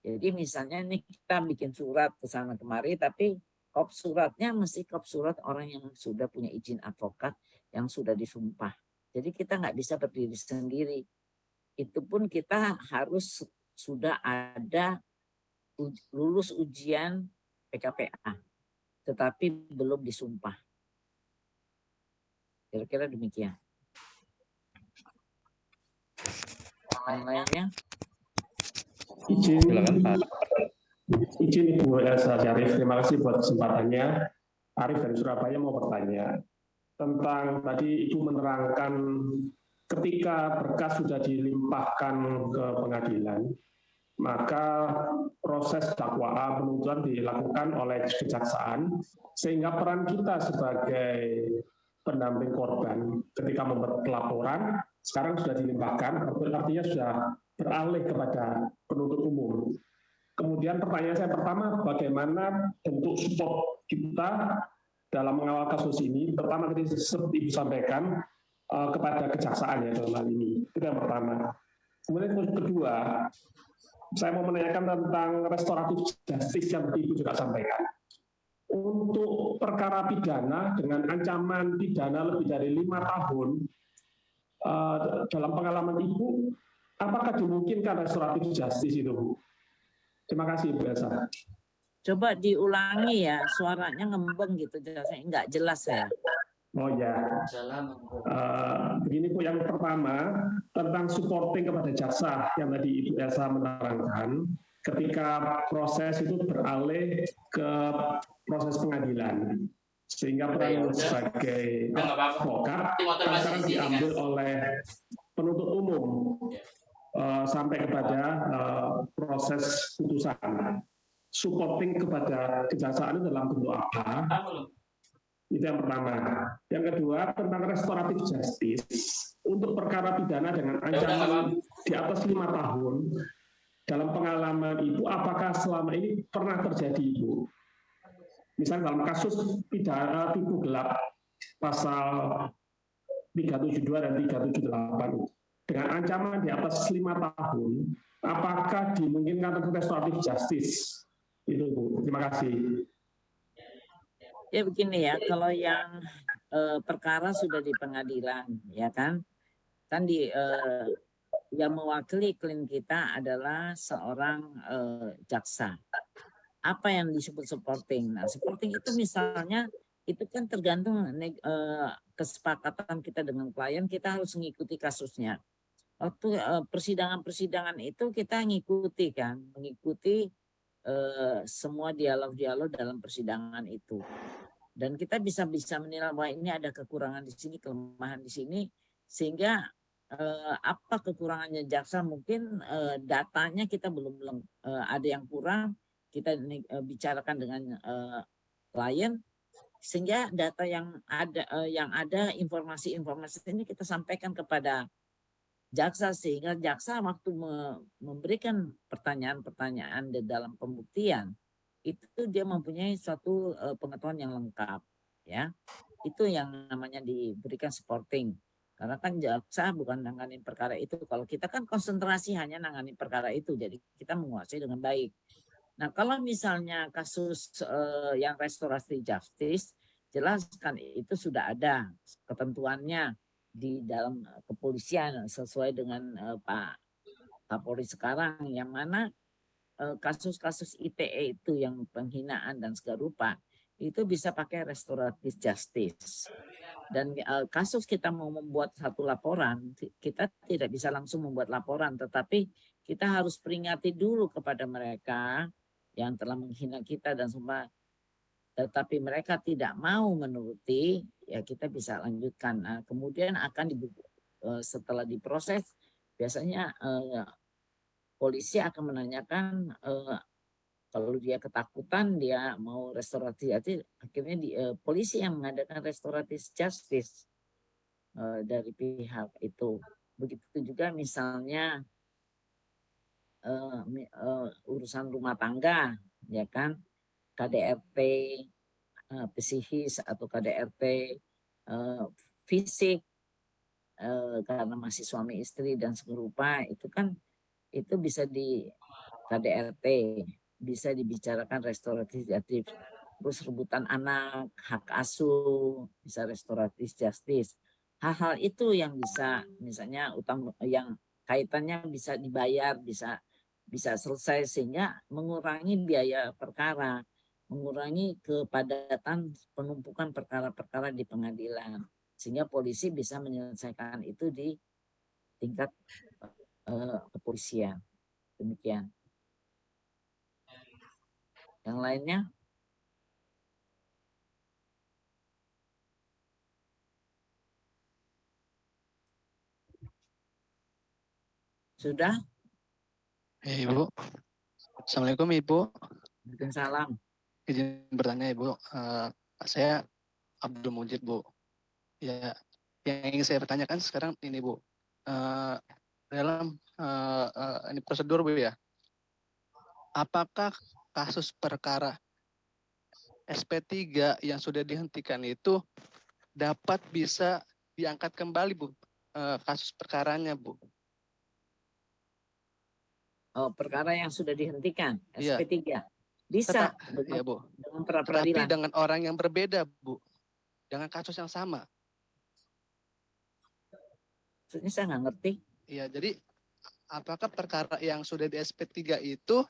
Jadi misalnya nih kita bikin surat ke sana kemari, tapi kop suratnya mesti kop surat orang yang sudah punya izin advokat, yang sudah disumpah. Jadi kita nggak bisa berdiri sendiri. Itu pun kita harus sudah ada lulus ujian PKPA, tetapi belum disumpah. Kira-kira demikian. Yang lainnya? Silakan Pak. Izin Ibu Elsa Syarif, terima kasih buat kesempatannya. Arif dari Surabaya mau bertanya tentang tadi Ibu menerangkan ketika berkas sudah dilimpahkan ke pengadilan, maka proses dakwaan penuntutan dilakukan oleh kejaksaan, sehingga peran kita sebagai pendamping korban ketika membuat laporan sekarang sudah dilimpahkan, artinya sudah beralih kepada penuntut umum. Kemudian pertanyaan saya pertama, bagaimana bentuk support kita dalam mengawal kasus ini? Pertama tadi seperti Ibu sampaikan kepada kejaksaan ya dalam hal ini. Itu yang pertama. Kemudian yang kedua, saya mau menanyakan tentang restoratif justice yang Ibu juga sampaikan. Untuk perkara pidana dengan ancaman pidana lebih dari 5 tahun, dalam pengalaman Ibu, apakah dimungkinkan restoratif justice itu, Bu? Terima kasih, Bu Elsa. Coba diulangi ya, suaranya ngembeng gitu, nggak jelas saya. Oh ya, begini Bu, yang pertama tentang supporting kepada jaksa yang tadi Ibu Elsa menerangkan, ketika proses itu beralih ke proses pengadilan, sehingga peran sebagai advokat sekarang diambil oleh penuntut umum sampai kepada proses putusan. Supporting kepada kejaksaan itu dalam bentuk apa? Itu yang pertama. Yang kedua, tentang restoratif justice untuk perkara pidana dengan ancaman di atas 5 tahun. Dalam pengalaman Ibu, apakah selama ini pernah terjadi, Ibu? Misalnya dalam kasus pidana tipu gelap pasal 372 dan 378 dengan ancaman di atas 5 tahun, apakah dimungkinkan restoratif justice? Itu, Bu. Terima kasih. Ya begini ya, kalau yang perkara sudah di pengadilan, ya kan yang mewakili klien kita adalah seorang jaksa. Apa yang disebut supporting? Nah, supporting itu misalnya itu kan tergantung kesepakatan kita dengan klien, kita harus mengikuti kasusnya. Waktu persidangan-persidangan itu kita mengikuti semua dialog-dialog dalam persidangan itu. Dan kita bisa menilai bahwa ini ada kekurangan di sini, kelemahan di sini, Sehingga apa kekurangannya jaksa, mungkin datanya kita belum ada yang kurang, kita bicarakan dengan klien, sehingga data yang ada informasi-informasi ini kita sampaikan kepada jaksa, sehingga jaksa waktu memberikan pertanyaan-pertanyaan di dalam pembuktian itu dia mempunyai suatu pengetahuan yang lengkap, ya. Itu yang namanya diberikan supporting. Karena kan jaksa bukan nanganin perkara itu. Kalau kita kan konsentrasi hanya nanganin perkara itu, jadi kita menguasai dengan baik. Nah, kalau misalnya kasus yang restorasi justice, jelas kan itu sudah ada ketentuannya di dalam kepolisian sesuai dengan Pak Kapolri sekarang, yang mana kasus-kasus ITE itu yang penghinaan dan segala rupa itu bisa pakai restoratif justice. Dan kasus kita mau membuat satu laporan, kita tidak bisa langsung membuat laporan, tetapi kita harus peringati dulu kepada mereka yang telah menghina kita dan semua, tetapi mereka tidak mau menuruti, ya kita bisa lanjutkan. Nah, kemudian akan setelah diproses, biasanya polisi akan menanyakan, kalau dia ketakutan, dia mau restoratif, akhirnya polisi yang mengadakan restoratif justice dari pihak itu. Begitu juga misalnya urusan rumah tangga, ya kan, KDRT psikis atau KDRT fisik karena masih suami istri dan serupa, itu kan itu bisa di KDRT, bisa dibicarakan restoratif justice. Terus rebutan anak, hak asuh, bisa restoratif justice. Hal-hal itu yang bisa, misalnya utang yang kaitannya bisa dibayar, bisa selesai, sehingga mengurangi biaya perkara, mengurangi kepadatan penumpukan perkara-perkara di pengadilan, sehingga polisi bisa menyelesaikan itu di tingkat kepolisian. Demikian. Yang lainnya? Sudah? Ibu. Assalamualaikum Ibu. Waalaikumsalam. Izin bertanya Ibu. Saya Abdul Mujid Bu. Ya, yang ingin saya pertanyakan sekarang ini Bu. Dalam ini prosedur Bu ya. Apakah kasus perkara SP3 yang sudah dihentikan itu dapat bisa diangkat kembali Bu? Kasus perkaranya Bu. Oh, perkara yang sudah dihentikan, Iya. SP3. Bisa Ya, Bu. dengan pra Tetapi peradilan. dengan orang yang berbeda Bu. Dengan kasus yang sama. Maksudnya saya nggak ngerti. Iya, jadi apakah perkara yang sudah di SP3 itu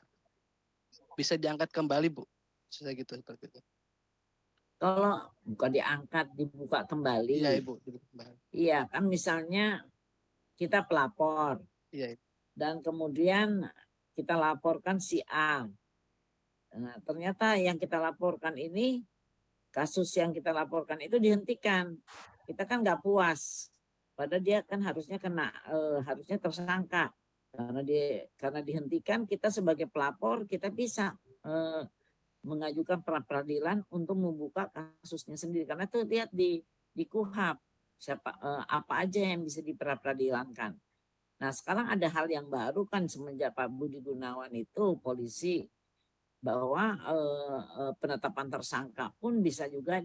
bisa diangkat kembali, Bu? Saya gitu seperti itu. Kalau bukan diangkat, dibuka kembali. Iya, Ibu, dibuka kembali. Iya, kan misalnya kita pelapor. Iya. Dan kemudian kita laporkan si A. Nah, ternyata yang kita laporkan ini, kasus yang kita laporkan itu dihentikan. Kita kan nggak puas. Padahal dia kan harusnya harusnya tersangka. Karena dihentikan, kita sebagai pelapor kita bisa mengajukan pra peradilan untuk membuka kasusnya sendiri. Karena itu lihat di KUHAP apa aja yang bisa diperadilankan. Nah, sekarang ada hal yang baru kan semenjak Pak Budi Gunawan itu polisi, bahwa penetapan tersangka pun bisa juga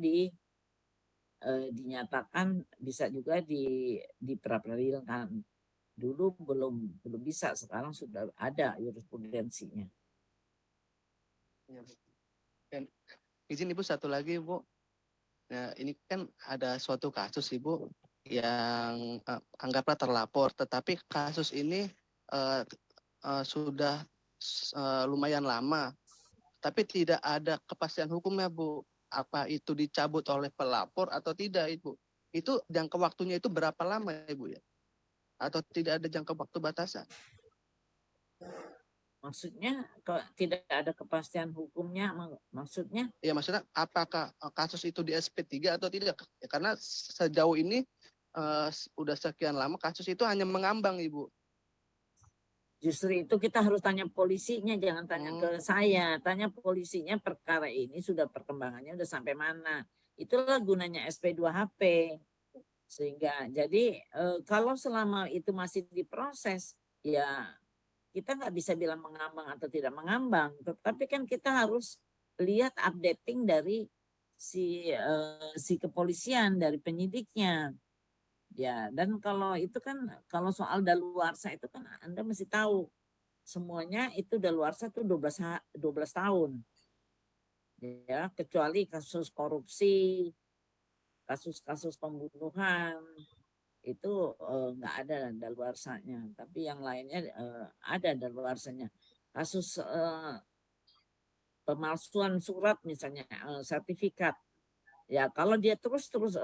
dinyatakan, bisa juga diperadilankan. Dulu belum bisa, sekarang sudah ada jurisprudensinya. Dan izin Ibu satu lagi Bu. Nah, ini kan ada suatu kasus Ibu yang anggaplah terlapor, tetapi kasus ini sudah lumayan lama, tapi tidak ada kepastian hukumnya Bu. Apa itu dicabut oleh pelapor atau tidak Ibu? Itu jangka waktunya itu berapa lama Ibu ya? Atau tidak ada jangka waktu batasan? Maksudnya tidak ada kepastian hukumnya, maksudnya? Ya maksudnya apakah kasus itu di SP3 atau tidak? Ya, karena sejauh ini udah sekian lama kasus itu hanya mengambang, Ibu. Justru itu kita harus tanya polisinya, jangan tanya ke saya. Tanya polisinya perkara ini sudah perkembangannya udah sampai mana. Itulah gunanya SP2HP. Sehingga jadi kalau selama itu masih diproses, ya kita nggak bisa bilang mengambang atau tidak mengambang. Tetapi kan kita harus lihat updating dari si kepolisian, dari penyidiknya. Ya, dan kalau itu kan, kalau soal daluarsa itu kan Anda mesti tahu semuanya itu daluarsa itu 12 tahun. Ya, kecuali kasus korupsi, kasus-kasus pembunuhan itu nggak ada daluarsanya, tapi yang lainnya ada daluarsanya. Kasus pemalsuan surat misalnya, sertifikat. Ya, kalau dia terus-terus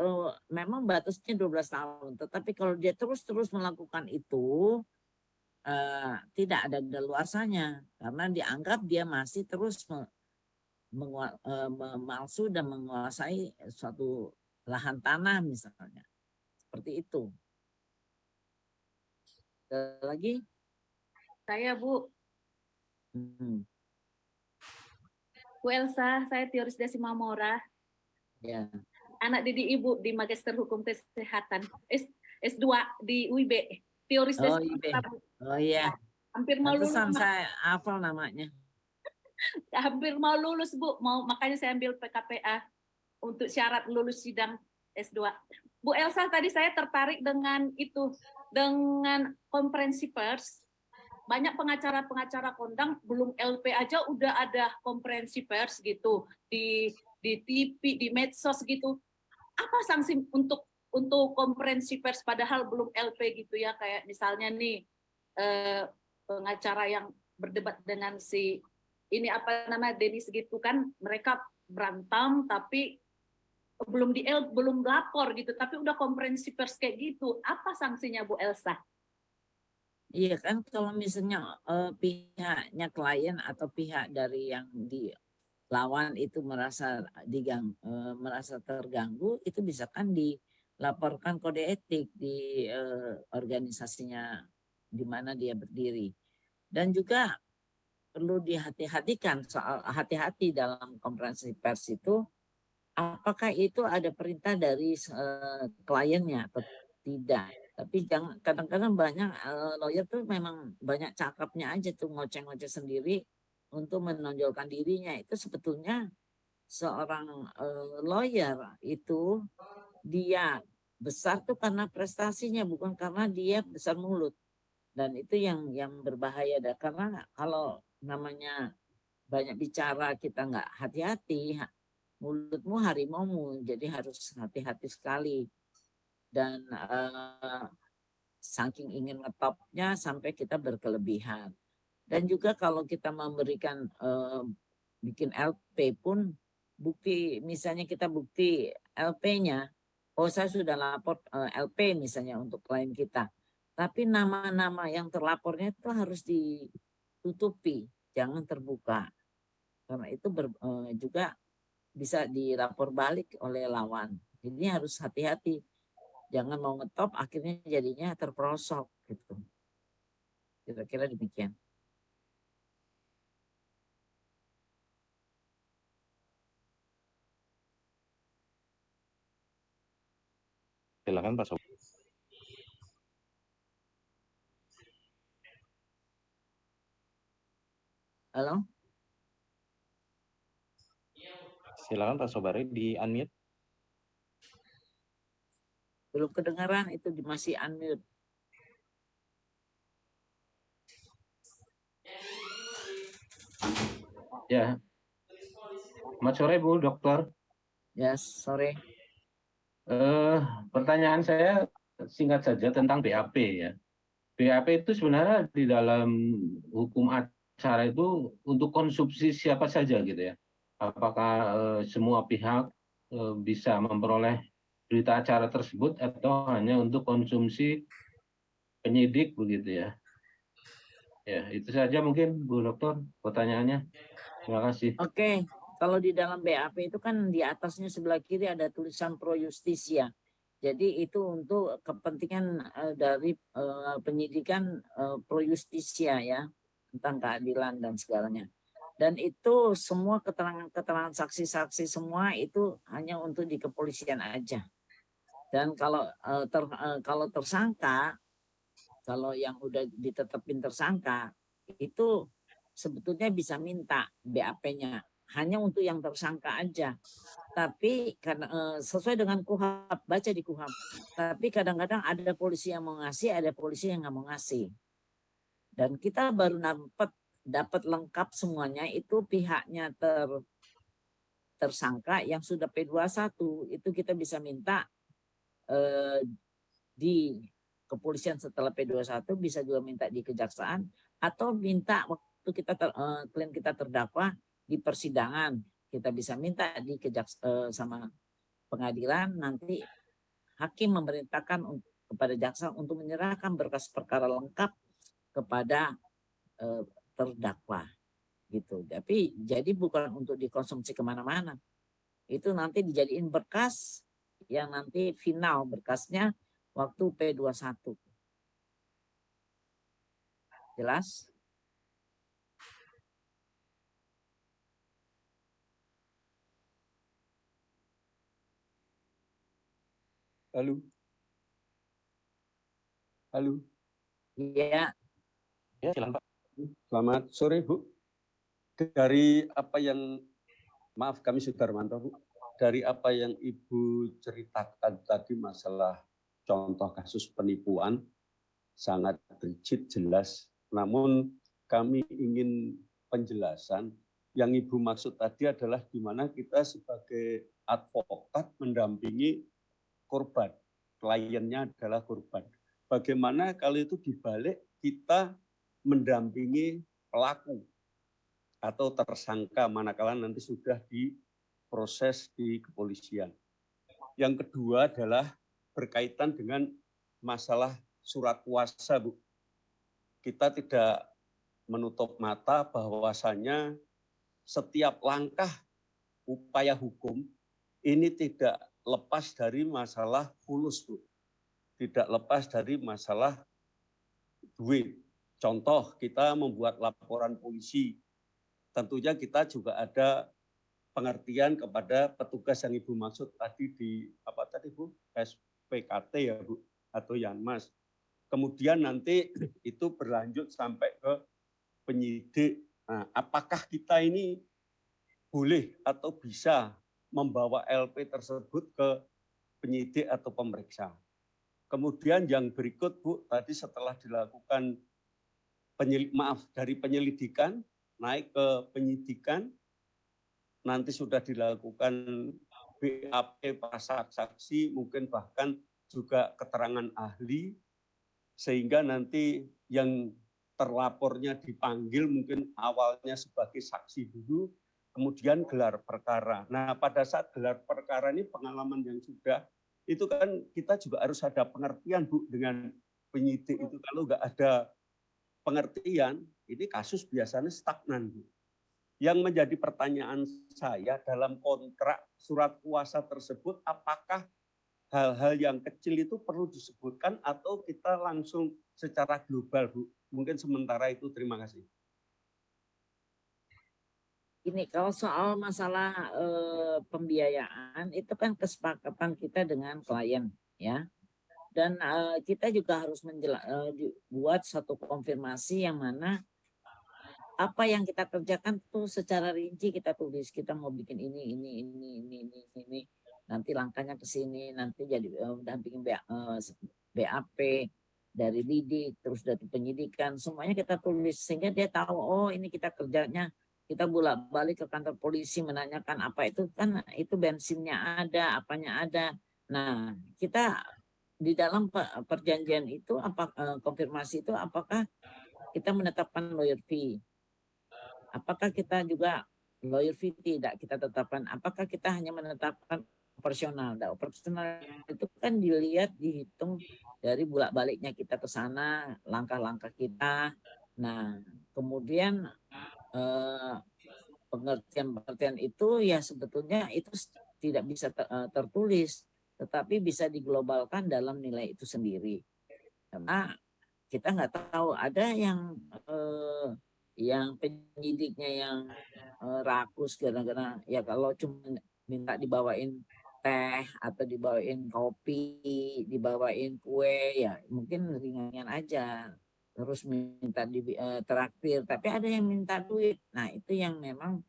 memang batasnya 12 tahun, tetapi kalau dia terus-terus melakukan itu tidak ada daluarsanya karena dianggap dia masih terus memalsu dan menguasai suatu lahan tanah misalnya. Seperti itu. Ada lagi? Saya, Bu. Bu Elsa, saya Teoris Desima Mora. Ya. Anak didik Ibu di Magister Hukum Kesehatan. S2 di UIB. Teoris Desima Mora. Oh iya. Hampir mau lulus. Saya hafal namanya. Hampir mau lulus, Bu. Makanya saya ambil PKPA untuk syarat lulus sidang S2. Bu Elsa, tadi saya tertarik dengan itu, dengan konferensi pers. Banyak pengacara-pengacara kondang belum LP aja udah ada konferensi pers gitu di TV, di medsos gitu. Apa sanksi untuk konferensi pers padahal belum LP gitu ya, kayak misalnya nih pengacara yang berdebat dengan si ini apa namanya Denis gitu kan, mereka berantem tapi belum lapor gitu, tapi udah konferensi pers kayak gitu. Apa sanksinya, Bu Elsa? Iya kan, kalau misalnya pihaknya klien atau pihak dari yang dilawan itu merasa terganggu, itu bisa kan dilaporkan kode etik di organisasinya di mana dia berdiri. Dan juga perlu dihati-hatikan soal hati-hati dalam konferensi pers itu, apakah itu ada perintah dari kliennya atau tidak. Tapi jangan, kadang-kadang banyak lawyer tuh memang banyak cakapnya aja tuh, ngoceh-ngoceh sendiri untuk menonjolkan dirinya. Itu sebetulnya seorang lawyer itu dia besar tuh karena prestasinya, bukan karena dia besar mulut. Dan itu yang berbahaya. Karena kalau namanya banyak bicara kita nggak hati-hati, mulutmu harimaumu, jadi harus hati-hati sekali. Dan saking ingin ngetopnya sampai kita berkelebihan. Dan juga kalau kita memberikan bikin LP pun, bukti misalnya kita bukti LP-nya, oh saya sudah lapor LP misalnya untuk klien kita, tapi nama-nama yang terlapornya itu harus ditutupi, jangan terbuka, karena itu juga bisa dilapor balik oleh lawan. Jadi harus hati-hati. Jangan mau ngetop akhirnya jadinya terperosok gitu. Kira-kira demikian. Silakan Pak Sob. Halo? Silakan Pak Sobari di unmute. Belum kedengaran, itu masih unmute. Ya. Selamat sore Bu Dokter. Ya, sore. Pertanyaan saya singkat saja tentang BAP ya. BAP itu sebenarnya di dalam hukum acara itu untuk konsumsi siapa saja gitu ya. Apakah semua pihak bisa memperoleh berita acara tersebut atau hanya untuk konsumsi penyidik begitu ya. Ya, itu saja mungkin Bu Dokter pertanyaannya. Terima kasih. Oke, kalau di dalam BAP itu kan di atasnya sebelah kiri ada tulisan pro justisia. Jadi itu untuk kepentingan dari penyidikan pro justisia ya, tentang keadilan dan segalanya. Dan itu semua keterangan saksi-saksi semua itu hanya untuk di kepolisian aja. Dan kalau kalau tersangka, kalau yang udah ditetapin tersangka itu sebetulnya bisa minta BAP-nya hanya untuk yang tersangka aja. Tapi karena sesuai dengan KUHAP, baca di KUHAP. Tapi kadang-kadang ada polisi yang mau ngasih, ada polisi yang nggak mau ngasih. Dan kita baru dapat lengkap semuanya itu pihaknya tersangka yang sudah P21 itu kita bisa minta di kepolisian setelah P21, bisa juga minta di kejaksaan atau minta waktu kita klien kita terdakwa di persidangan, kita bisa minta di sama pengadilan, nanti hakim memerintahkan kepada jaksa untuk menyerahkan berkas perkara lengkap kepada terdakwa gitu. Tapi jadi bukan untuk dikonsumsi kemana-mana, itu nanti dijadiin berkas yang nanti final berkasnya waktu P21. Jelas? Halo. Halo. Iya. Ya, silakan Pak. Selamat sore, Bu. Dari apa yang, maaf kami Sudarmanto, Bu. Dari apa yang Ibu ceritakan tadi masalah contoh kasus penipuan, sangat rigid, jelas. Namun kami ingin penjelasan. Yang Ibu maksud tadi adalah di mana kita sebagai advokat mendampingi korban. Kliennya adalah korban. Bagaimana kalau itu dibalik kita mendampingi pelaku atau tersangka manakala nanti sudah diproses di kepolisian. Yang kedua adalah berkaitan dengan masalah surat kuasa, Bu. Kita tidak menutup mata bahwasanya setiap langkah upaya hukum ini tidak lepas dari masalah fulus, Bu. Tidak lepas dari masalah duit. Contoh, kita membuat laporan polisi. Tentunya kita juga ada pengertian kepada petugas yang Ibu maksud tadi di apa tadi Bu? SPKT ya Bu, atau Yanmas. Kemudian nanti itu berlanjut sampai ke penyidik. Nah, apakah kita ini boleh atau bisa membawa LP tersebut ke penyidik atau pemeriksa? Kemudian yang berikut Bu, tadi setelah dilakukan dari penyelidikan naik ke penyidikan, nanti sudah dilakukan BAP saksi, mungkin bahkan juga keterangan ahli, sehingga nanti yang terlapornya dipanggil mungkin awalnya sebagai saksi dulu, kemudian gelar perkara. Nah, pada saat gelar perkara ini pengalaman yang sudah, itu kan kita juga harus ada pengertian Bu dengan penyidik itu. Kalau nggak ada pengertian, ini kasus biasanya stagnan Bu. Yang menjadi pertanyaan saya dalam kontrak surat kuasa tersebut, apakah hal-hal yang kecil itu perlu disebutkan atau kita langsung secara global, Bu? Mungkin sementara itu, terima kasih. Ini kalau soal masalah pembiayaan itu kan kesepakatan kita dengan klien ya, dan kita juga harus buat satu konfirmasi yang mana apa yang kita kerjakan tuh secara rinci kita tulis, kita mau bikin ini, nanti langkahnya ke sini, nanti jadi dampingin BAP dari lidik, terus dari penyidikan, semuanya kita tulis sehingga dia tahu oh ini kita kerjanya. Kita bolak-balik ke kantor polisi menanyakan apa itu, kan itu bensinnya ada, apanya ada. Nah, kita di dalam perjanjian itu konfirmasi itu apakah kita menetapkan lawyer fee? Apakah kita juga lawyer fee tidak kita tetapkan? Apakah kita hanya menetapkan operasional? Nah, operasional itu kan dilihat, dihitung dari bolak-baliknya kita ke sana, langkah-langkah kita. Nah, kemudian pengertian itu ya sebetulnya itu tidak bisa tertulis, tetapi bisa diglobalkan dalam nilai itu sendiri. Karena kita nggak tahu, ada yang penyidiknya yang rakus gara-gara ya kalau cuma minta dibawain teh atau dibawain kopi, dibawain kue, ya mungkin ringan aja. Terus minta traktir, tapi ada yang minta duit. Nah, itu yang memang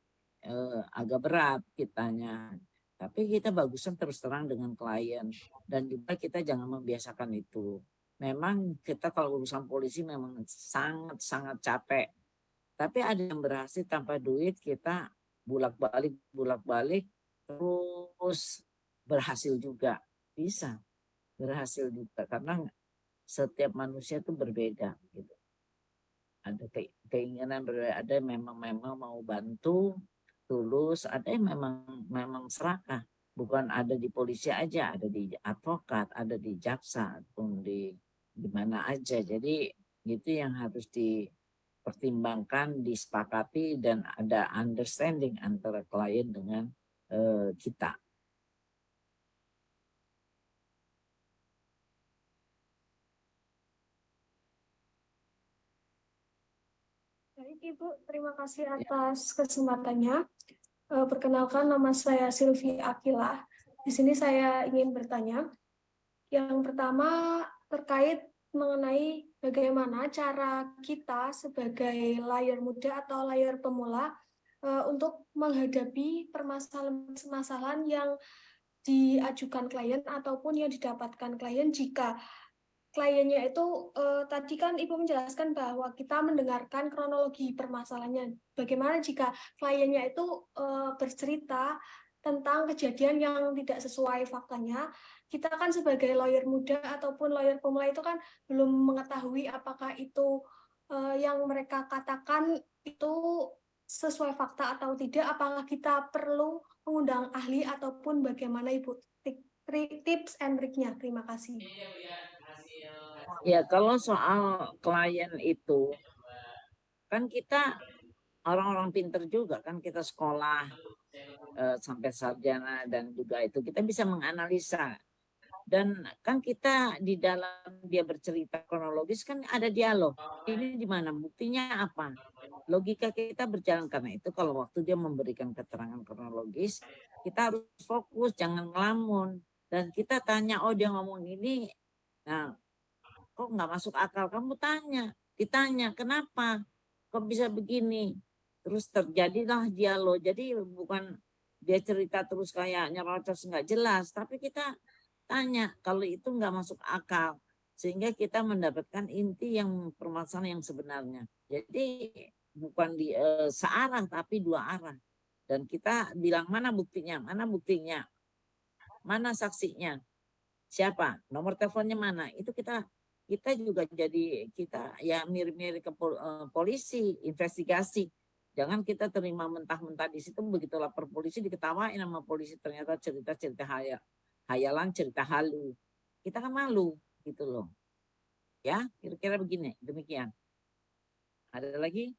agak berat kitanya. Tapi kita bagusan terus terang dengan klien, dan juga kita jangan membiasakan itu. Memang kita kalau urusan polisi memang sangat-sangat capek. Tapi ada yang berhasil tanpa duit, kita bulak-balik terus berhasil juga. Bisa berhasil juga karena setiap manusia itu berbeda gitu. Ada keinginan berbeda, ada yang memang mau bantu tulus, ada yang memang serakah. Bukan ada di polisi aja, ada di advokat, ada di jaksa, ataupun di mana aja. Jadi itu yang harus dipertimbangkan, disepakati, dan ada understanding antara klien dengan kita. Baik Ibu, terima kasih atas kesempatannya. Perkenalkan, nama saya Silvi Akila. Di sini saya ingin bertanya. Yang pertama terkait mengenai bagaimana cara kita sebagai lawyer muda atau lawyer pemula untuk menghadapi permasalahan yang diajukan klien ataupun yang didapatkan klien jika kliennya itu tadi kan Ibu menjelaskan bahwa kita mendengarkan kronologi permasalahannya. Bagaimana jika kliennya itu bercerita tentang kejadian yang tidak sesuai faktanya? Kita kan sebagai lawyer muda ataupun lawyer pemula itu kan belum mengetahui apakah itu yang mereka katakan itu sesuai fakta atau tidak. Apakah kita perlu mengundang ahli ataupun bagaimana Ibu? Tips and trick-nya. Terima kasih. Ya, kalau soal klien itu, kan kita orang-orang pinter juga, kan kita sekolah sampai sarjana, dan juga itu kita bisa menganalisa. Dan kan kita di dalam dia bercerita kronologis kan ada dialog. Ini di mana, buktinya apa? Logika kita berjalan. Karena itu kalau waktu dia memberikan keterangan kronologis, kita harus fokus, jangan ngelamun. Dan kita tanya, oh dia ngomong ini, nah kok nggak masuk akal? Kamu ditanya, kenapa? Kok bisa begini? Terus terjadilah dialog. Jadi bukan dia cerita terus kayak nyerocos nggak jelas, tapi kita tanya kalau itu nggak masuk akal, sehingga kita mendapatkan inti yang permasalahan yang sebenarnya. Jadi bukan searah tapi dua arah. Dan kita bilang mana buktinya, mana saksinya, siapa, nomor teleponnya mana. Itu kita juga jadi kita ya mirip-mirip ke polisi, investigasi. Jangan kita terima mentah-mentah di situ, begitu lapor polisi diketawain sama polisi, ternyata cerita-cerita hayalan, cerita halu. Kita kan malu gitu loh. Ya, kira-kira begini, demikian. Ada lagi?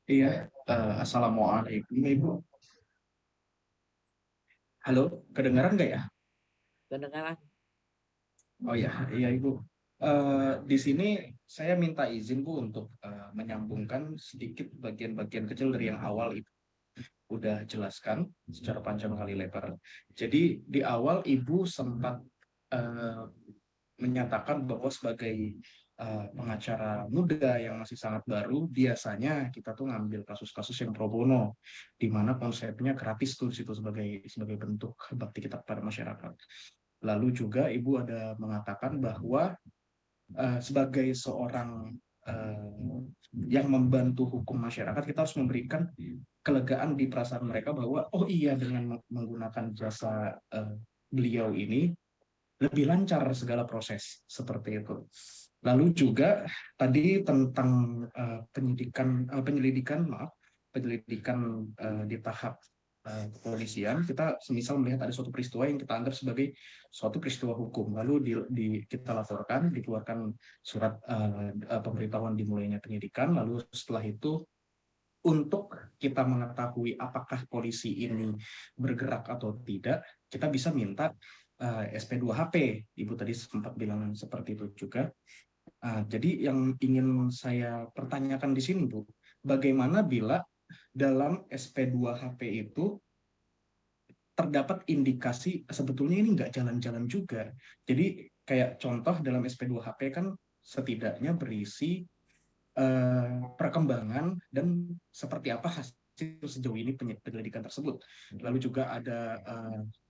Iya, assalamualaikum Ibu. Halo, kedengaran nggak ya? Kedengaran. Oh ya, iya Ibu. Di sini saya minta izin Bu untuk menyambungkan sedikit bagian-bagian kecil dari yang awal Ibu udah jelaskan secara panjang kali lebar. Jadi di awal Ibu sempat menyatakan bahwa sebagai pengacara muda yang masih sangat baru, biasanya kita tuh ngambil kasus-kasus yang pro bono, di mana konsepnya gratis tuh situ sebagai bentuk bakti kita kepada masyarakat. Lalu juga Ibu ada mengatakan bahwa sebagai seorang yang membantu hukum masyarakat, kita harus memberikan kelegaan di perasaan mereka bahwa oh iya, dengan menggunakan jasa beliau ini lebih lancar segala proses seperti itu. Lalu juga tadi tentang penyelidikan di tahap kepolisian, kita semisal melihat ada suatu peristiwa yang kita anggap sebagai suatu peristiwa hukum, lalu kita laporkan, dikeluarkan surat pemberitahuan dimulainya penyidikan, lalu setelah itu untuk kita mengetahui apakah polisi ini bergerak atau tidak, kita bisa minta SP2HP. Ibu tadi sempat bilang seperti itu juga. Jadi yang ingin saya pertanyakan di sini, Bu, bagaimana bila dalam SP2HP itu terdapat indikasi sebetulnya ini nggak jalan-jalan juga. Jadi kayak contoh dalam SP2HP kan setidaknya berisi perkembangan dan seperti apa hasil sejauh ini penyelidikan tersebut. Lalu juga ada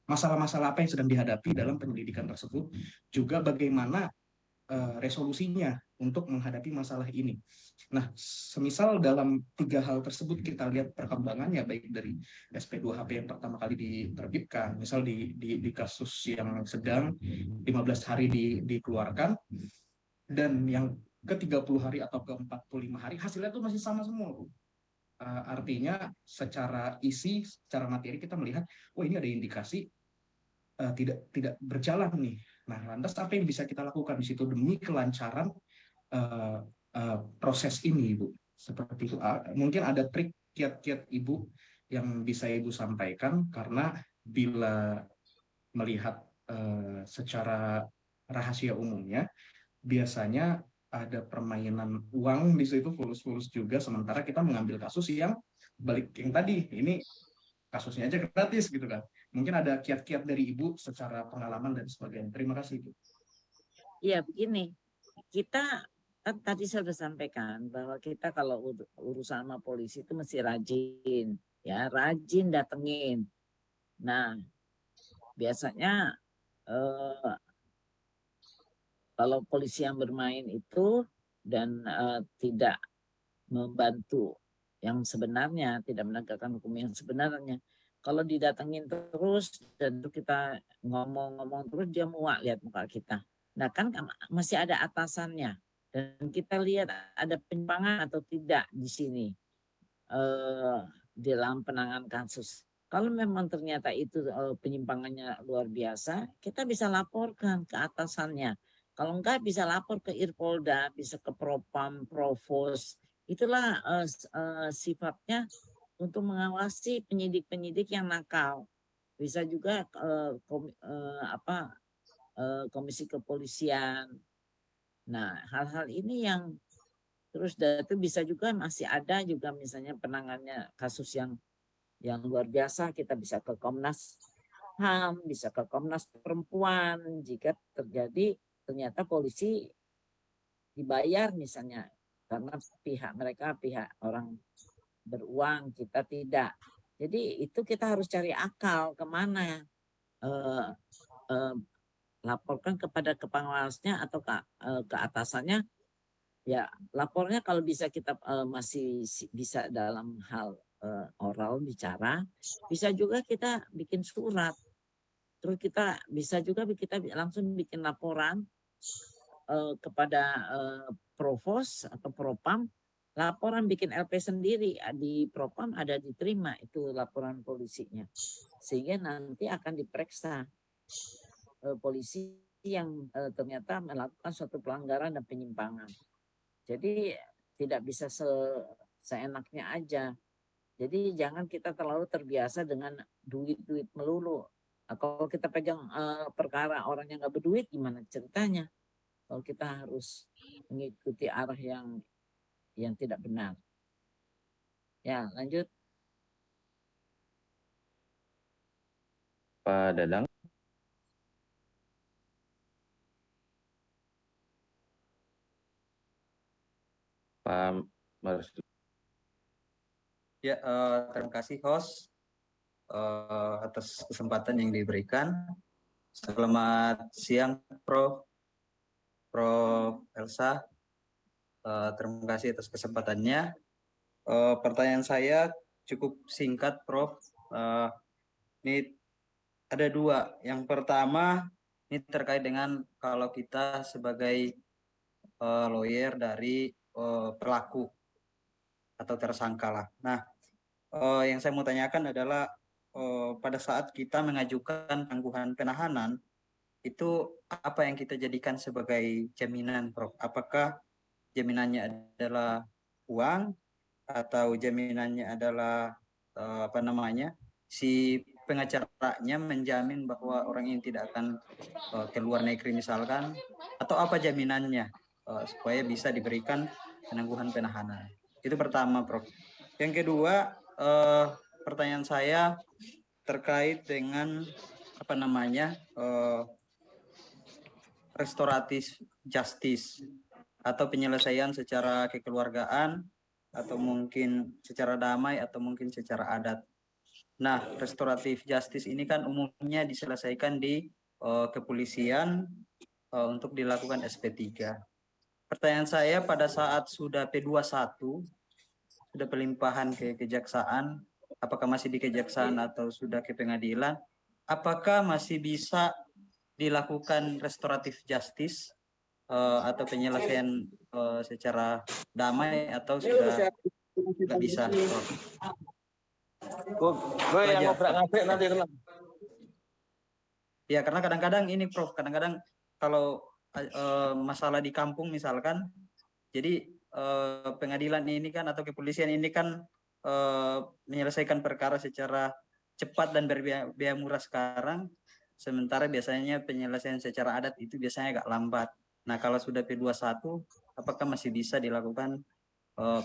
masalah-masalah apa yang sedang dihadapi dalam penyelidikan tersebut, juga bagaimana resolusinya untuk menghadapi masalah ini. Nah, semisal dalam 3 hal tersebut kita lihat perkembangannya, baik dari SP2HP yang pertama kali diterbitkan, misal di kasus yang sedang 15 hari dikeluarkan, dan yang ke 30 hari atau ke 45 hari hasilnya itu masih sama semua, Bu. Artinya secara isi, secara materi kita melihat, oh ini ada indikasi tidak berjalan nih. Nah, lantas apa yang bisa kita lakukan di situ demi kelancaran proses ini, Ibu? Seperti itu. Mungkin ada trik kiat-kiat Ibu yang bisa Ibu sampaikan, karena bila melihat secara rahasia umumnya, biasanya ada permainan uang di situ, fulus-fulus juga, sementara kita mengambil kasus yang balik yang tadi, ini kasusnya aja gratis gitu kan. Mungkin ada kiat-kiat dari Ibu secara pengalaman dan sebagainya. Terima kasih, Ibu. Iya, begini. Kita kan tadi saya sudah sampaikan bahwa kita kalau urusan sama polisi itu mesti rajin, ya, rajin datengin. Nah, biasanya kalau polisi yang bermain itu dan tidak membantu yang sebenarnya, tidak menegakkan hukum yang sebenarnya, kalau didatengin terus dan kita ngomong-ngomong terus, dia muak lihat muka kita. Nah kan masih ada atasannya dan kita lihat ada penyimpangan atau tidak di sini dalam penanganan kasus. Kalau memang ternyata itu penyimpangannya luar biasa, kita bisa laporkan ke atasannya. Kalau enggak bisa lapor ke Irpolda, bisa ke Propam, Provos. Itulah sifatnya untuk mengawasi penyidik-penyidik yang nakal. Bisa juga komisi kepolisian. Nah, hal-hal ini yang terus itu bisa juga masih ada juga misalnya penanganannya kasus yang luar biasa, kita bisa ke Komnas HAM, bisa ke Komnas Perempuan jika terjadi ternyata polisi dibayar misalnya karena pihak mereka pihak orang beruang, kita tidak. Jadi itu kita harus cari akal kemana, laporkan kepada kepangwasnya atau ke atasannya. Ya lapornya kalau bisa kita masih bisa dalam hal oral bicara, bisa juga kita bikin surat. Terus kita bisa juga kita langsung bikin laporan kepada Provos atau Propam, laporan bikin LP sendiri di Propam ada diterima itu laporan polisinya, sehingga nanti akan diperiksa polisi yang ternyata melakukan suatu pelanggaran dan penyimpangan. Jadi tidak bisa seenaknya aja. Jadi jangan kita terlalu terbiasa dengan duit-duit melulu. Kalau kita pegang perkara orang yang nggak berduit, gimana ceritanya? Kalau kita harus mengikuti arah yang tidak benar. Ya, lanjut. Pak Dadang. Pak Marsudi. Ya, terima kasih host atas kesempatan yang diberikan. Selamat siang, Prof. Elsa. Terima kasih atas kesempatannya. Pertanyaan saya cukup singkat, Prof. Ini ada 2. Yang pertama, ini terkait dengan kalau kita sebagai lawyer dari pelaku atau tersangka lah. Nah, yang saya mau tanyakan adalah pada saat kita mengajukan tangguhan penahanan, itu apa yang kita jadikan sebagai jaminan, Prof? Apakah jaminannya adalah uang atau jaminannya adalah apa namanya, si pengacaranya menjamin bahwa orang ini tidak akan keluar negeri misalkan, atau apa jaminannya supaya bisa diberikan penangguhan penahanan. Itu pertama, Prof. Yang kedua, pertanyaan saya terkait dengan apa namanya, restoratif justice atau penyelesaian secara kekeluargaan, atau mungkin secara damai, atau mungkin secara adat. Nah, restoratif justice ini kan umumnya diselesaikan di kepolisian untuk dilakukan SP3. Pertanyaan saya, pada saat sudah P21, sudah pelimpahan ke kejaksaan, apakah masih di kejaksaan atau sudah ke pengadilan, apakah masih bisa dilakukan restoratif justice atau penyelesaian secara damai, atau sudah nggak bisa? Gue yang ngobrak-ngabrik nanti kenal. Ya, karena kadang-kadang ini, Prof, kadang-kadang kalau masalah di kampung misalkan, jadi pengadilan ini kan atau kepolisian ini kan menyelesaikan perkara secara cepat dan berbiaya murah sekarang, sementara biasanya penyelesaian secara adat itu biasanya agak lambat. Nah, kalau sudah P21, apakah masih bisa dilakukan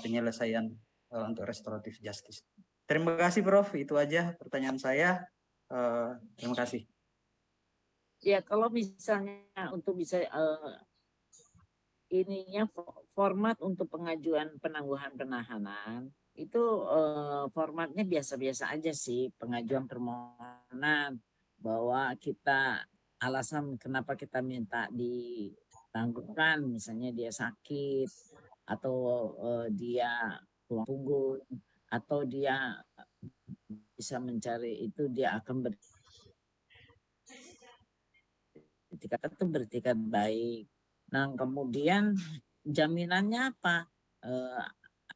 penyelesaian untuk restoratif justice? Terima kasih, Prof. Itu aja pertanyaan saya. Terima kasih. Ya, kalau misalnya untuk bisa ininya format untuk pengajuan penangguhan penahanan itu formatnya biasa-biasa aja sih, pengajuan permohonan bahwa kita alasan kenapa kita minta ditangguhkan, misalnya dia sakit atau dia tulang punggung atau dia bisa mencari itu, dia akan beretikat baik. Nah, kemudian jaminannya apa?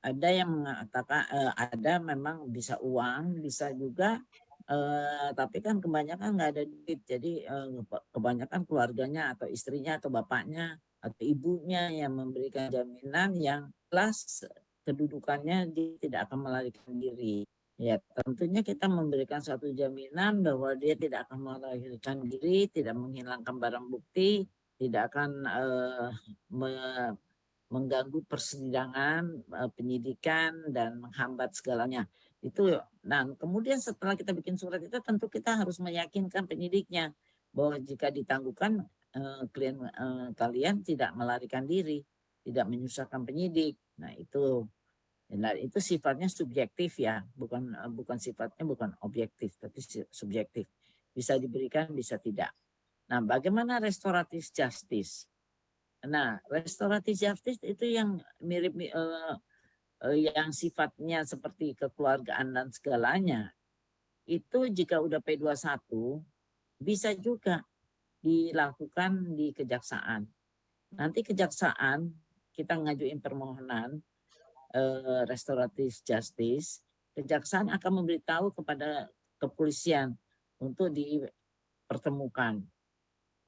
Ada yang mengatakan ada memang bisa uang, bisa juga tapi kan kebanyakan nggak ada duit. Jadi kebanyakan keluarganya atau istrinya atau bapaknya atau ibunya yang memberikan jaminan yang jelas kedudukannya dia tidak akan melarikan diri. Ya, tentunya kita memberikan suatu jaminan bahwa dia tidak akan melarikan diri, tidak menghilangkan barang bukti, tidak akan mengganggu persidangan, penyidikan, dan menghambat segalanya. Itu. Dan kemudian setelah kita bikin surat itu, tentu kita harus meyakinkan penyidiknya bahwa jika ditangguhkan, klien kalian tidak melarikan diri, tidak menyusahkan penyidik. Nah, itu sifatnya subjektif ya, bukan sifatnya bukan objektif, tapi subjektif. Bisa diberikan, bisa tidak. Nah, bagaimana restoratif justice? Nah, restoratif justice itu yang mirip yang sifatnya seperti kekeluargaan dan segalanya. Itu jika udah P21 bisa juga dilakukan di kejaksaan. Nanti kejaksaan kita ngajuin permohonan restoratif justice, kejaksaan akan memberitahu kepada kepolisian untuk dipertemukan.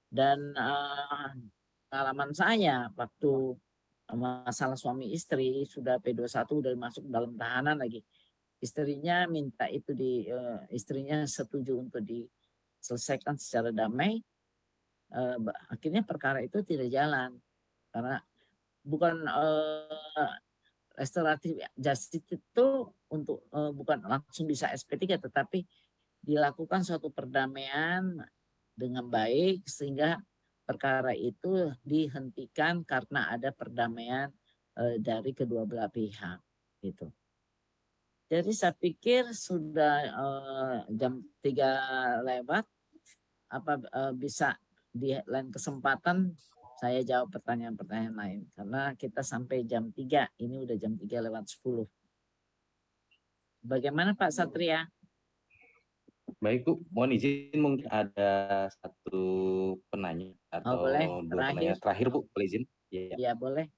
Dan pengalaman saya waktu masalah suami istri sudah P21 udah masuk dalam tahanan lagi, istrinya minta itu istrinya setuju untuk diselesaikan secara damai, akhirnya perkara itu tidak jalan karena bukan restoratif justice itu untuk bukan langsung bisa SP3, tetapi dilakukan suatu perdamaian dengan baik sehingga perkara itu dihentikan karena ada perdamaian dari kedua belah pihak gitu. Jadi saya pikir sudah jam 3 lewat, apa bisa di lain kesempatan saya jawab pertanyaan-pertanyaan lain karena kita sampai jam 3, ini udah jam 3:10. Bagaimana Pak Satria? Baik Bu, mohon izin mungkin ada satu penanya atau boleh. dua penanya terakhir Bu, boleh izin? Ya boleh.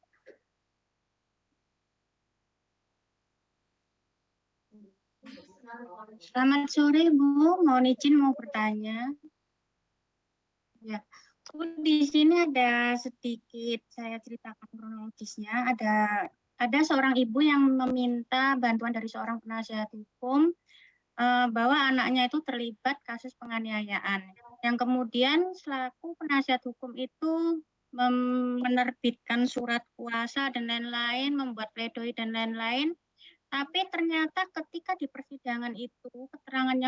Selamat sore Bu, mohon izin mau bertanya. Ya, Bu, di sini ada sedikit saya ceritakan kronologisnya. Ada ada seorang ibu yang meminta bantuan dari seorang penasihat hukum bahwa anaknya itu terlibat kasus penganiayaan. Yang kemudian selaku penasihat hukum itu menerbitkan surat kuasa dan lain-lain, membuat pledoi dan lain-lain. Tapi ternyata ketika di persidangan itu keterangan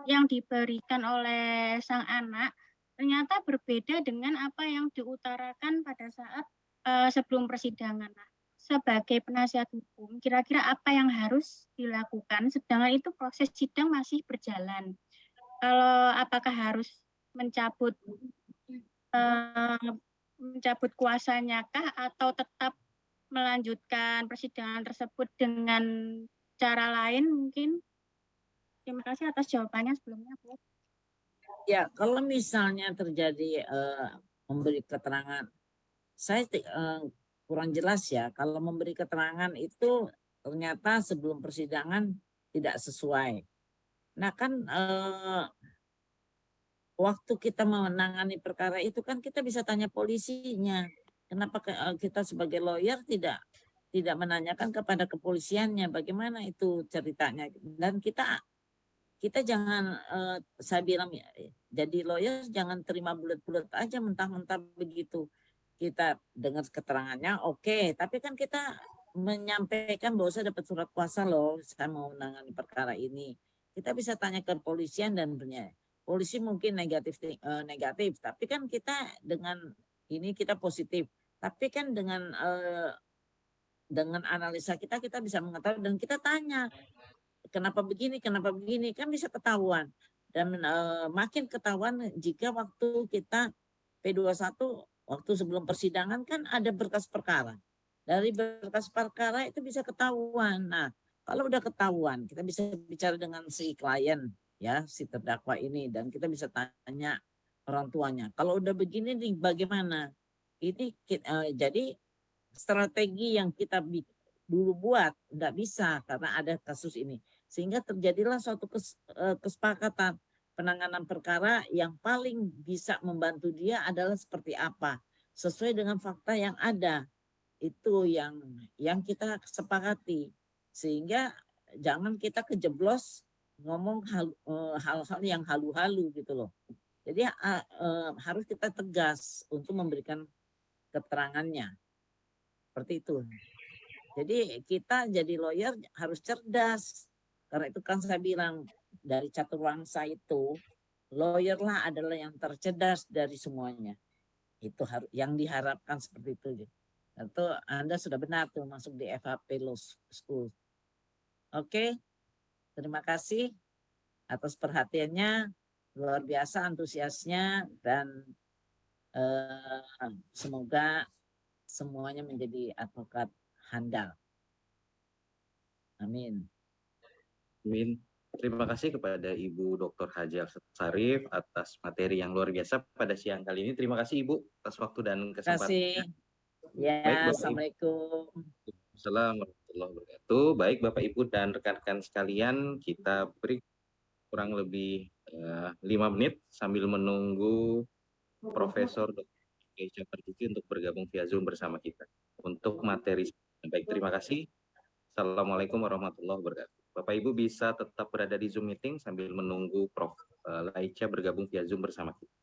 yang diberikan oleh sang anak ternyata berbeda dengan apa yang diutarakan pada saat sebelum persidangan. Nah, sebagai penasihat hukum, kira-kira apa yang harus dilakukan? Sedangkan itu proses sidang masih berjalan. Kalau apakah harus mencabut kuasanya kah, atau tetap melanjutkan persidangan tersebut dengan cara lain mungkin? Terima kasih atas jawabannya sebelumnya, Bu. Ya, kalau misalnya terjadi memberi keterangan, saya kurang jelas ya. Kalau memberi keterangan itu ternyata sebelum persidangan tidak sesuai. Nah kan waktu kita menangani perkara itu kan kita bisa tanya polisinya. Kenapa kita sebagai lawyer tidak menanyakan kepada kepolisiannya bagaimana itu ceritanya? Dan kita jangan, saya bilang jadi lawyer jangan terima bulat-bulat aja mentah-mentah begitu. Kita dengar keterangannya oke, tapi kan kita menyampaikan bahwa saya dapat surat kuasa loh, saya mau menangani perkara ini. Kita bisa tanya ke kepolisian dan polisi mungkin negatif, tapi kan kita dengan ini kita positif. Tapi kan dengan analisa kita bisa mengetahui dan kita tanya kenapa begini kan bisa ketahuan dan makin ketahuan jika waktu kita P21 waktu sebelum persidangan kan ada berkas perkara. Dari berkas perkara itu bisa ketahuan. Nah, kalau udah ketahuan kita bisa bicara dengan si klien ya, si terdakwa ini, dan kita bisa tanya orang tuanya. Kalau udah begini nih bagaimana? Ini jadi strategi yang kita dulu buat nggak bisa karena ada kasus ini, sehingga terjadilah suatu kesepakatan penanganan perkara yang paling bisa membantu dia adalah seperti apa sesuai dengan fakta yang ada. Itu yang kita sepakati, sehingga jangan kita kejeblos ngomong hal-hal yang halu-halu gitu loh. Jadi harus kita tegas untuk memberikan keterangannya seperti itu. Jadi kita jadi lawyer harus cerdas. Karena itu kan saya bilang dari caturwangsa itu lawyer lah adalah yang tercerdas dari semuanya. Itu yang diharapkan seperti itu. Itu Anda sudah benar tuh masuk di FHP Law School. Oke, terima kasih atas perhatiannya, luar biasa antusiasnya, dan semoga semuanya menjadi advokat handal. Amin. Amin. Terima kasih kepada Ibu Dr. Haji Elsa Sarif atas materi yang luar biasa pada siang kali ini. Terima kasih Ibu atas waktu dan kesempatannya. Ya, baik, Assalamualaikum. Assalamualaikum warahmatullahi wabarakatuh. Baik Bapak Ibu dan rekan-rekan sekalian, kita beri kurang lebih 5 menit sambil menunggu Profesor Dr. Keisha Marzuki untuk bergabung via Zoom bersama kita untuk materi. Baik, terima kasih. Assalamualaikum warahmatullahi wabarakatuh. Bapak Ibu bisa tetap berada di Zoom meeting sambil menunggu Prof. Laicha bergabung via Zoom bersama kita.